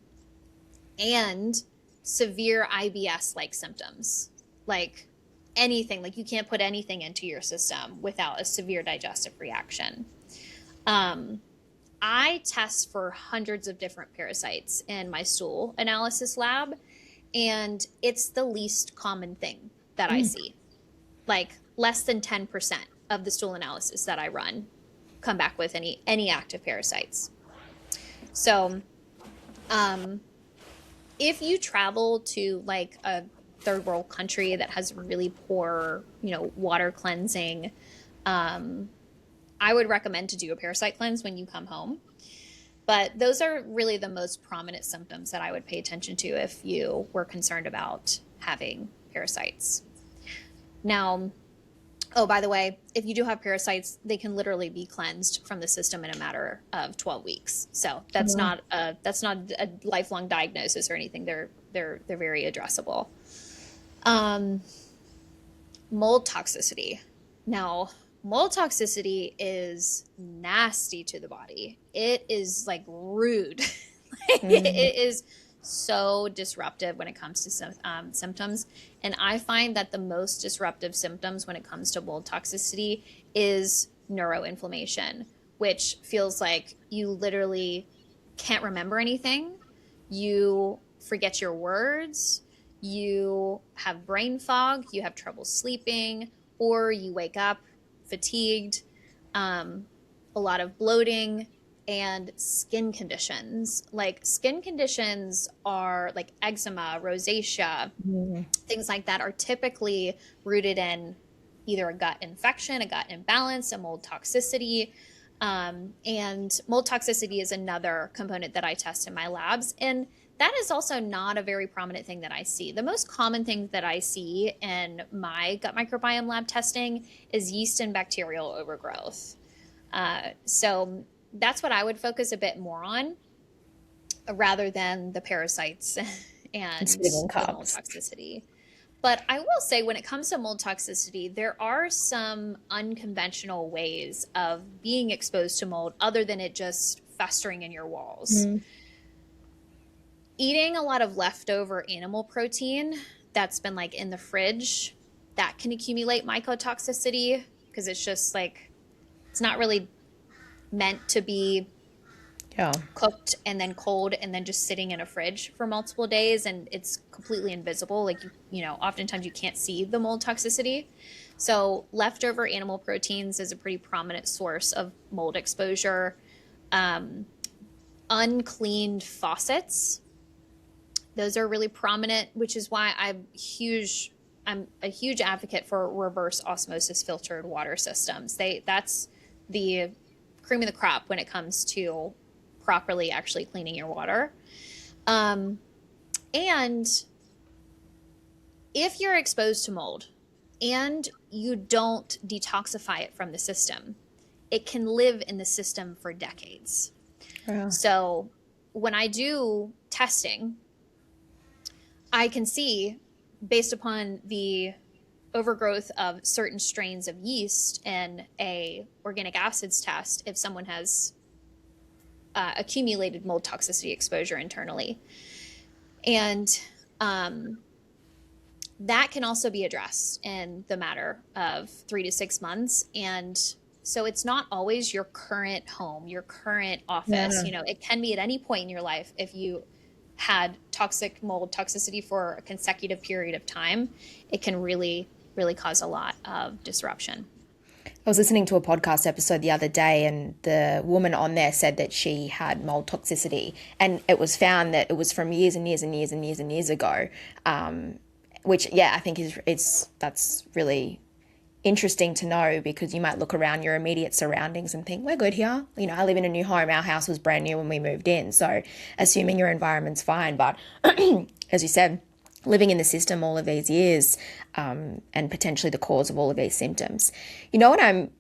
and severe IBS-like symptoms, like anything, like you can't put anything into your system without a severe digestive reaction. I test for hundreds of different parasites in my stool analysis lab, and it's the least common thing that I see. Like less than 10% of the stool analysis that I run come back with any active parasites. So, if you travel to like a third world country that has really poor, water cleansing, I would recommend to do a parasite cleanse when you come home. But those are really the most prominent symptoms that I would pay attention to if you were concerned about having parasites. Now, oh, by the way, if you do have parasites, they can literally be cleansed from the system in a matter of 12 weeks. So that's not a lifelong diagnosis or anything. They're very addressable. Mold toxicity. Now, mold toxicity is nasty to the body. It is like rude. It is so disruptive when it comes to symptoms. And I find that the most disruptive symptoms when it comes to mold toxicity is neuroinflammation, which feels like you literally can't remember anything. You forget your words. You have brain fog. You have trouble sleeping, or you wake up fatigued, a lot of bloating, and skin conditions. Like skin conditions are like eczema, rosacea, things like that are typically rooted in either a gut infection, a gut imbalance, a mold toxicity. And mold toxicity is another component that I test in my labs. And That is also not a very prominent thing that I see. The most common thing that I see in my gut microbiome lab testing is yeast and bacterial overgrowth. So that's what I would focus a bit more on rather than the parasites and Sitting the mold carbs. toxicity. But I will say, when it comes to mold toxicity, there are some unconventional ways of being exposed to mold other than it just festering in your walls. Mm. Eating a lot of leftover animal protein that's been like in the fridge, that can accumulate mycotoxicity because it's just like, it's not really meant to be Yeah. cooked and then cold and then just sitting in a fridge for multiple days, and it's completely invisible. Like, you know, oftentimes you can't see the mold toxicity. So leftover animal proteins is a pretty prominent source of mold exposure. Uncleaned faucets, those are really prominent, which is why I'm a huge advocate for reverse osmosis filtered water systems. That's the cream of the crop when it comes to properly actually cleaning your water. And if you're exposed to mold and you don't detoxify it from the system, it can live in the system for decades. Yeah. So when I do testing, I can see, based upon the overgrowth of certain strains of yeast in a organic acids test, if someone has accumulated mold toxicity exposure internally. And that can also be addressed in the matter of 3 to 6 months. And so it's not always your current home, your current office. Yeah. You know, it can be at any point in your life. If you had toxic mold toxicity for a consecutive period of time, it can really, really cause a lot of disruption. I was listening to a podcast episode the other day, and the woman on there said that she had mold toxicity, and it was found that it was from years and years and years and years and years ago. Which, yeah, I think that's really interesting to know, because you might look around your immediate surroundings and think, we're good here. You know, I live in a new home. Our house was brand new when we moved in. So assuming your environment's fine. But as you said, living in the system all of these years, and potentially the cause of all of these symptoms. You know what,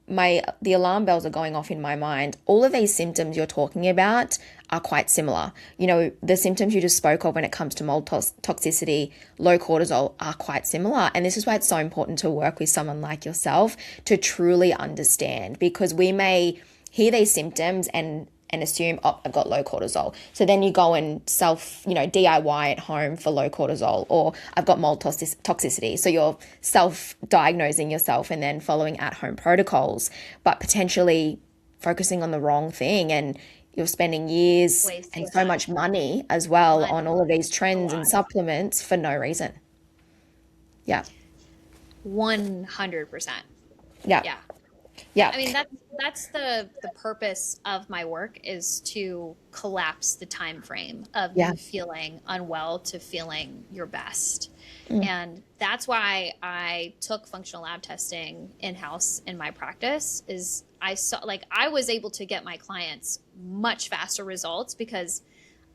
the alarm bells are going off in my mind. All of these symptoms you're talking about are quite similar. You know, the symptoms you just spoke of when it comes to mold toxicity, low cortisol, are quite similar. And this is why it's so important to work with someone like yourself to truly understand, because we may hear these symptoms and assume, oh, I've got low cortisol. So then you go and DIY at home for low cortisol, or I've got mold toxicity. So you're self-diagnosing yourself and then following at-home protocols, but potentially focusing on the wrong thing. And you're spending years and so much money as well on all of these trends and supplements for no reason. Yeah. 100%. Yeah. Yeah. Yeah. I mean, that's the purpose of my work, is to collapse the time frame of you feeling unwell to feeling your best. And that's why I took functional lab testing in-house in my practice. Is I was able to get my clients much faster results, because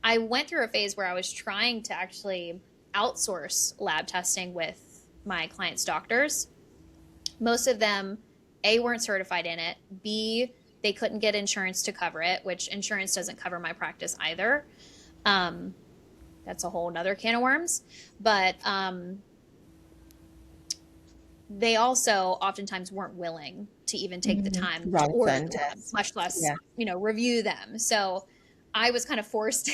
I went through a phase where I was trying to actually outsource lab testing with my clients' doctors. Most of them, A, weren't certified in it. B, they couldn't get insurance to cover it, which insurance doesn't cover my practice either. That's a whole nother can of worms. But they also oftentimes weren't willing to even take the time to order them, much less, review them. So I was kind of forced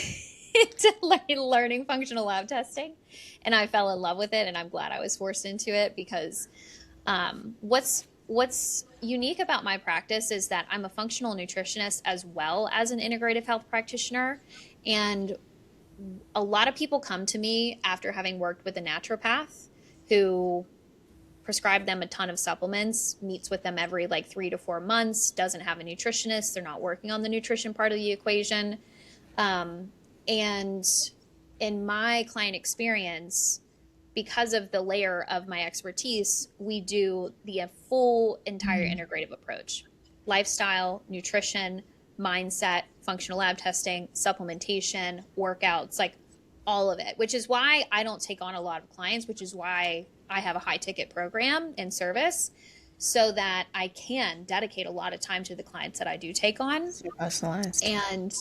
into learning functional lab testing, and I fell in love with it, and I'm glad I was forced into it, because what's unique about my practice is that I'm a functional nutritionist as well as an integrative health practitioner. And a lot of people come to me after having worked with a naturopath who prescribed them a ton of supplements, meets with them every 3 to 4 months, doesn't have a nutritionist. They're not working on the nutrition part of the equation. And in my client experience, because of the layer of my expertise, we do the full entire integrative approach: lifestyle, nutrition, mindset, functional lab testing, supplementation, workouts, all of it, which is why I don't take on a lot of clients, which is why I have a high ticket program and service, so that I can dedicate a lot of time to the clients that I do take on. So personalized. And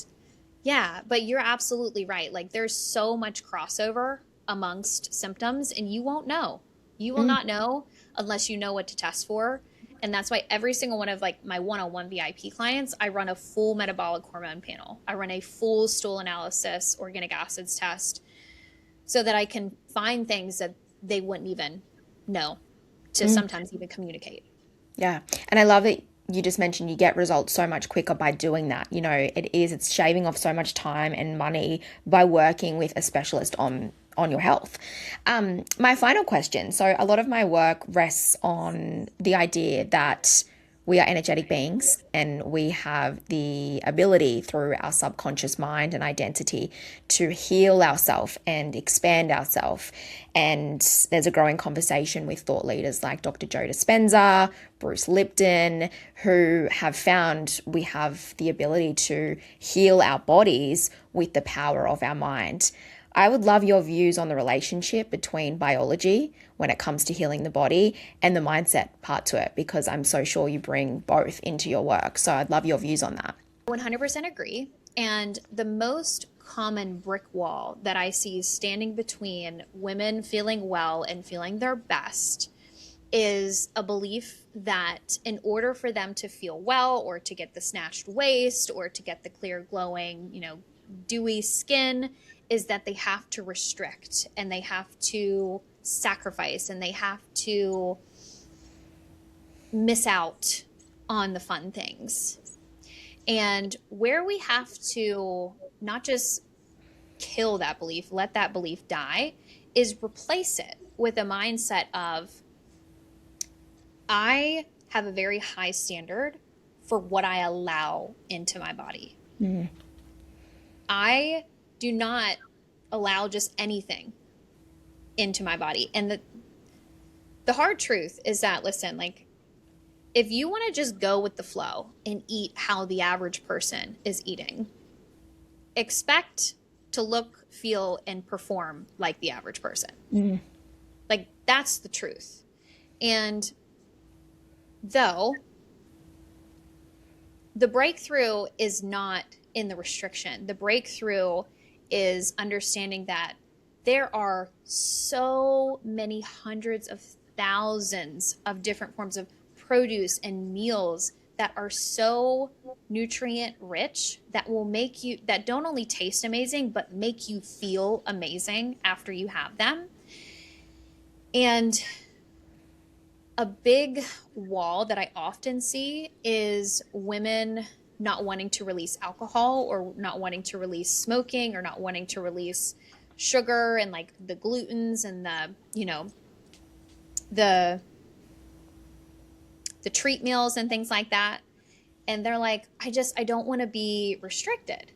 yeah, but you're absolutely right. Like there's so much crossover amongst symptoms, and you won't know. You will Mm. not know unless you know what to test for. And that's why every single one of like my one-on-one VIP clients, I run a full metabolic hormone panel. I run a full stool analysis, organic acids test, so that I can find things that they wouldn't even know to sometimes even communicate. Yeah. And I love that you just mentioned you get results so much quicker by doing that. It's shaving off so much time and money by working with a specialist on your health. My final question. So a lot of my work rests on the idea that we are energetic beings and we have the ability through our subconscious mind and identity to heal ourselves and expand ourselves. And there's a growing conversation with thought leaders like Dr. Joe Dispenza, Bruce Lipton, who have found we have the ability to heal our bodies with the power of our mind. I would love your views on the relationship between biology when it comes to healing the body and the mindset part to it, because I'm so sure you bring both into your work. So I'd love your views on that. 100% agree. And the most common brick wall that I see standing between women feeling well and feeling their best is a belief that in order for them to feel well, or to get the snatched waist, or to get the clear, glowing, dewy skin, is that they have to restrict, and they have to sacrifice, and they have to miss out on the fun things. And where we have to not just kill that belief, let that belief die, is replace it with a mindset of, I have a very high standard for what I allow into my body. I do not allow just anything into my body. And the hard truth is that, listen, like, if you want to just go with the flow and eat how the average person is eating, expect to look, feel, and perform like the average person. Like, that's the truth. And though the breakthrough is not in the restriction, the breakthrough is understanding that there are so many hundreds of thousands of different forms of produce and meals that are so nutrient rich that will make you, that don't only taste amazing, but make you feel amazing after you have them. And a big wall that I often see is women not wanting to release alcohol, or not wanting to release smoking, or not wanting to release sugar and like the glutens and the treat meals and things like that. And they're like, I don't want to be restricted.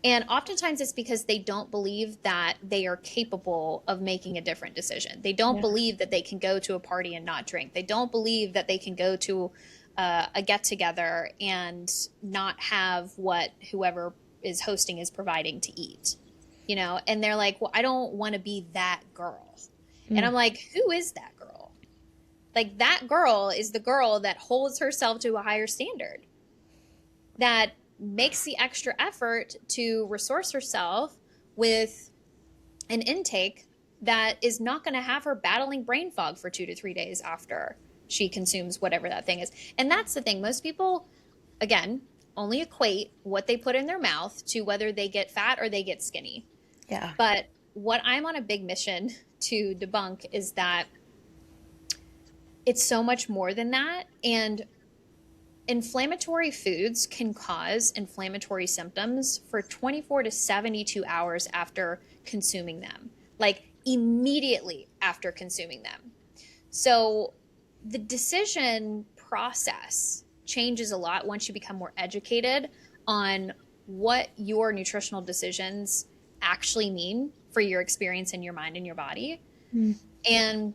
And oftentimes it's because they don't believe that they are capable of making a different decision. They don't believe that they can go to a party and not drink. They don't believe that they can go to a get together and not have what whoever is hosting is providing to eat, and they're like, well, I don't want to be that girl. And I'm like, who is that girl? Like, that girl is the girl that holds herself to a higher standard, that makes the extra effort to resource herself with an intake that is not going to have her battling brain fog for 2 to 3 days after she consumes whatever that thing is. And that's the thing. Most people, again, only equate what they put in their mouth to whether they get fat or they get skinny. Yeah. But what I'm on a big mission to debunk is that it's so much more than that. And inflammatory foods can cause inflammatory symptoms for 24 to 72 hours after consuming them, like immediately after consuming them. So the decision process changes a lot once you become more educated on what your nutritional decisions actually mean for your experience in your mind and your body. And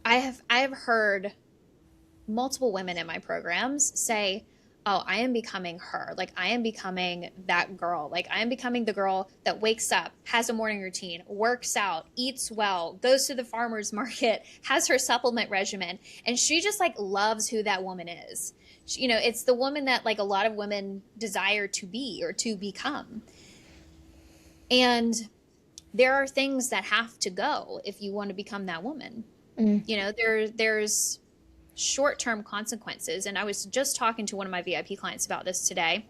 I have heard multiple women in my programs say, oh, I am becoming her. Like, I am becoming that girl. Like, I am becoming the girl that wakes up, has a morning routine, works out, eats well, goes to the farmer's market, has her supplement regimen. And she just like loves who that woman is. She, it's the woman that like a lot of women desire to be or to become. And there are things that have to go if you want to become that woman. There's short-term consequences. And I was just talking to one of my VIP clients about this today.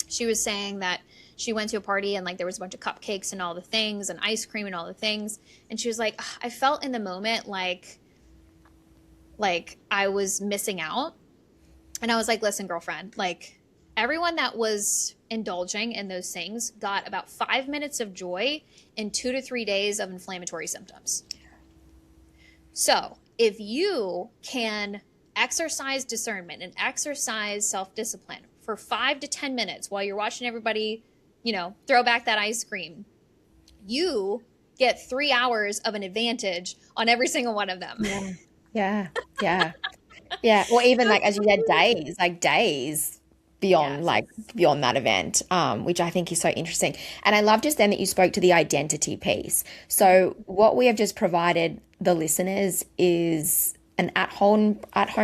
She was saying that she went to a party and like there was a bunch of cupcakes and all the things and ice cream and all the things. And she was like, I felt in the moment like I was missing out. And I was like, listen, girlfriend, like everyone that was indulging in those things got about 5 minutes of joy and 2 to 3 days of inflammatory symptoms. So if you can exercise discernment and exercise self-discipline for 5 to 10 minutes while you're watching everybody, throw back that ice cream, you get 3 hours of an advantage on every single one of them. Yeah. Or even like, as you said, days beyond beyond that event, which I think is so interesting. And I love just then that you spoke to the identity piece. So what we have just provided the listeners is an at-home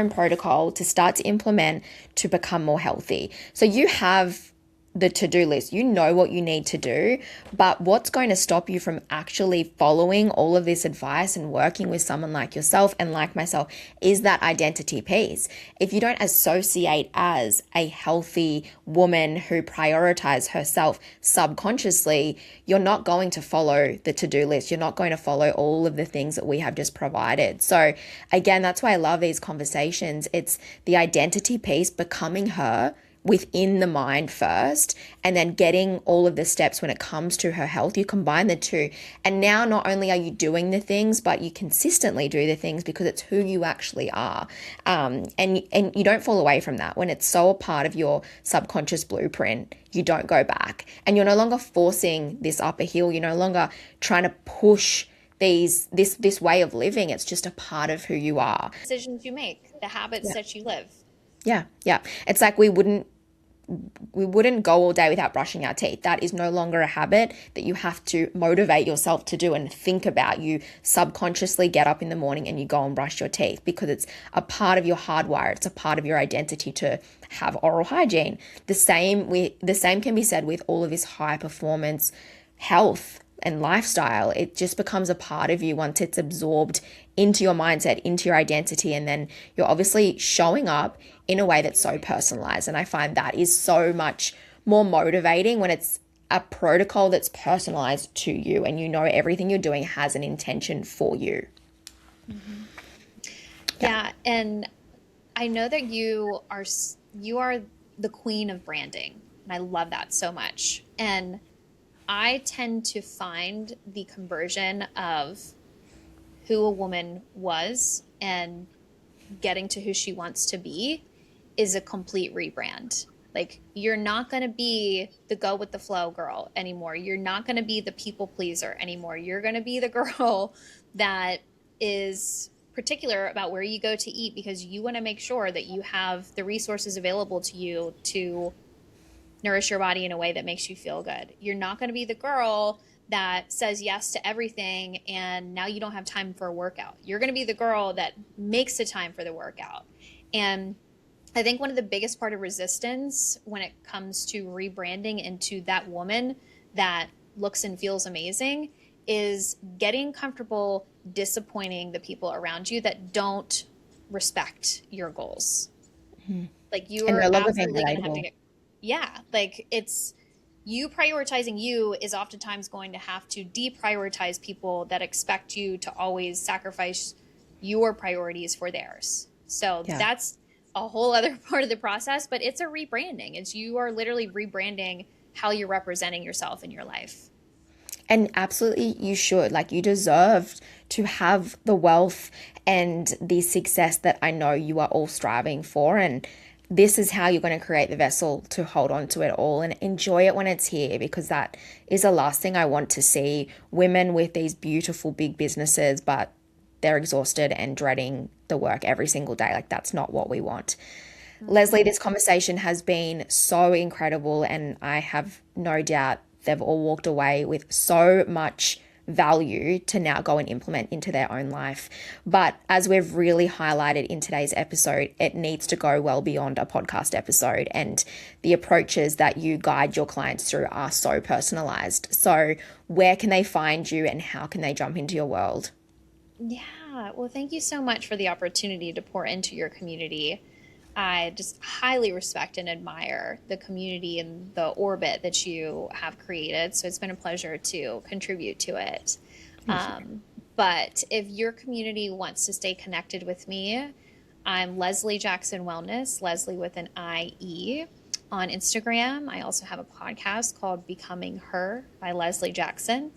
protocol to start to implement to become more healthy. So you have the to-do list, you know what you need to do, but what's going to stop you from actually following all of this advice and working with someone like yourself and like myself is that identity piece. If you don't associate as a healthy woman who prioritizes herself subconsciously, you're not going to follow the to-do list. You're not going to follow all of the things that we have just provided. So again, that's why I love these conversations. It's the identity piece, becoming her within the mind first, and then getting all of the steps when it comes to her health. You combine the two, and now not only are you doing the things, but you consistently do the things because it's who you actually are, and you don't fall away from that. When it's so a part of your subconscious blueprint, you don't go back, and you're no longer forcing this up a hill. You're no longer trying to push this way of living. It's just a part of who you are. Decisions you make, the habits that you live. Yeah. It's like we wouldn't go all day without brushing our teeth. That is no longer a habit that you have to motivate yourself to do and think about. You subconsciously get up in the morning and you go and brush your teeth because it's a part of your hardwire. It's a part of your identity to have oral hygiene. The same can be said with all of this high performance health and lifestyle. It just becomes a part of you once it's absorbed into your mindset, into your identity, and then you're obviously showing up in a way that's so personalized. And I find that is so much more motivating when it's a protocol that's personalized to you and you know everything you're doing has an intention for you. Mm-hmm. Yeah, and I know that you are the queen of branding, and I love that so much. And I tend to find the conversion of who a woman was and getting to who she wants to be is a complete rebrand. Like, you're not going to be the go with the flow girl anymore. You're not going to be the people pleaser anymore. You're going to be the girl that is particular about where you go to eat because you want to make sure that you have the resources available to you to nourish your body in a way that makes you feel good. You're not going to be the girl that says yes to everything and now you don't have time for a workout. You're going to be the girl that makes the time for the workout. And I think one of the biggest part of resistance when it comes to rebranding into that woman that looks and feels amazing is getting comfortable disappointing the people around you that don't respect your goals. Mm-hmm. Like, you are absolutely going to have to get, like, it's you prioritizing you is oftentimes going to have to deprioritize people that expect you to always sacrifice your priorities for theirs. So that's a whole other part of the process, but it's a rebranding. It's you are literally rebranding how you're representing yourself in your life. And absolutely you should. Like, you deserve to have the wealth and the success that I know you are all striving for. And this is how you're going to create the vessel to hold on to it all and enjoy it when it's here, because that is the last thing I want to see. Women with these beautiful big businesses, but they're exhausted and dreading the work every single day. Like, that's not what we want. Leslie, this conversation has been so incredible, and I have no doubt they've all walked away with so much value to now go and implement into their own life. But as we've really highlighted in today's episode, it needs to go well beyond a podcast episode, and the approaches that you guide your clients through are so personalized. So where can they find you and how can they jump into your world? Yeah, well, thank you so much for the opportunity to pour into your community. I just highly respect and admire the community and the orbit that you have created. So it's been a pleasure to contribute to it. But if your community wants to stay connected with me, I'm Leslie Jackson Wellness, Leslie with an IE on Instagram. I also have a podcast called Becoming Her by Leslie Jackson.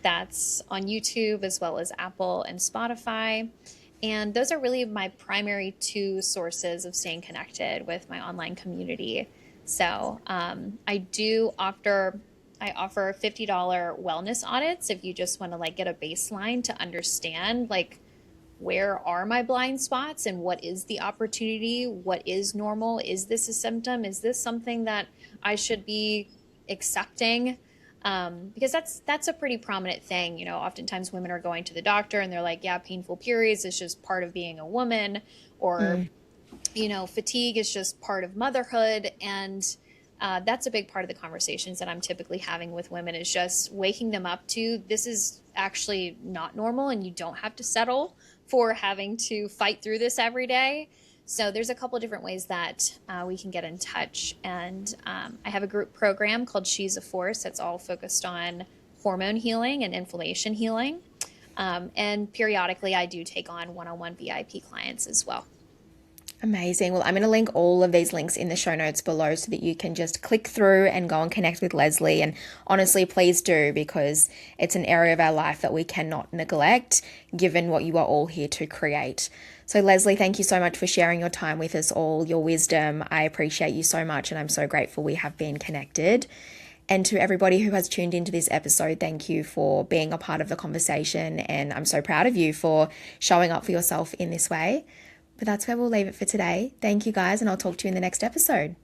That's on YouTube as well as Apple and Spotify. And those are really my primary two sources of staying connected with my online community. So I offer $50 wellness audits if you just want to like get a baseline to understand like where are my blind spots and what is the opportunity, what is normal, is this a symptom, is this something that I should be accepting? Because that's a pretty prominent thing. You know, oftentimes women are going to the doctor and they're like, yeah, painful periods is just part of being a woman, or, you know, fatigue is just part of motherhood. And that's a big part of the conversations that I'm typically having with women, is just waking them up to this is actually not normal and you don't have to settle for having to fight through this every day. So there's a couple of different ways that we can get in touch. And I have a group program called She's a Force that's all focused on hormone healing and inflammation healing. And periodically I do take on one-on-one VIP clients as well. Amazing. Well, I'm going to link all of these links in the show notes below so that you can just click through and go and connect with Leslie. And honestly, please do, because it's an area of our life that we cannot neglect, given what you are all here to create. So Leslie, thank you so much for sharing your time with us all, your wisdom. I appreciate you so much, and I'm so grateful we have been connected. And to everybody who has tuned into this episode, thank you for being a part of the conversation. And I'm so proud of you for showing up for yourself in this way. But that's where we'll leave it for today. Thank you guys, and I'll talk to you in the next episode.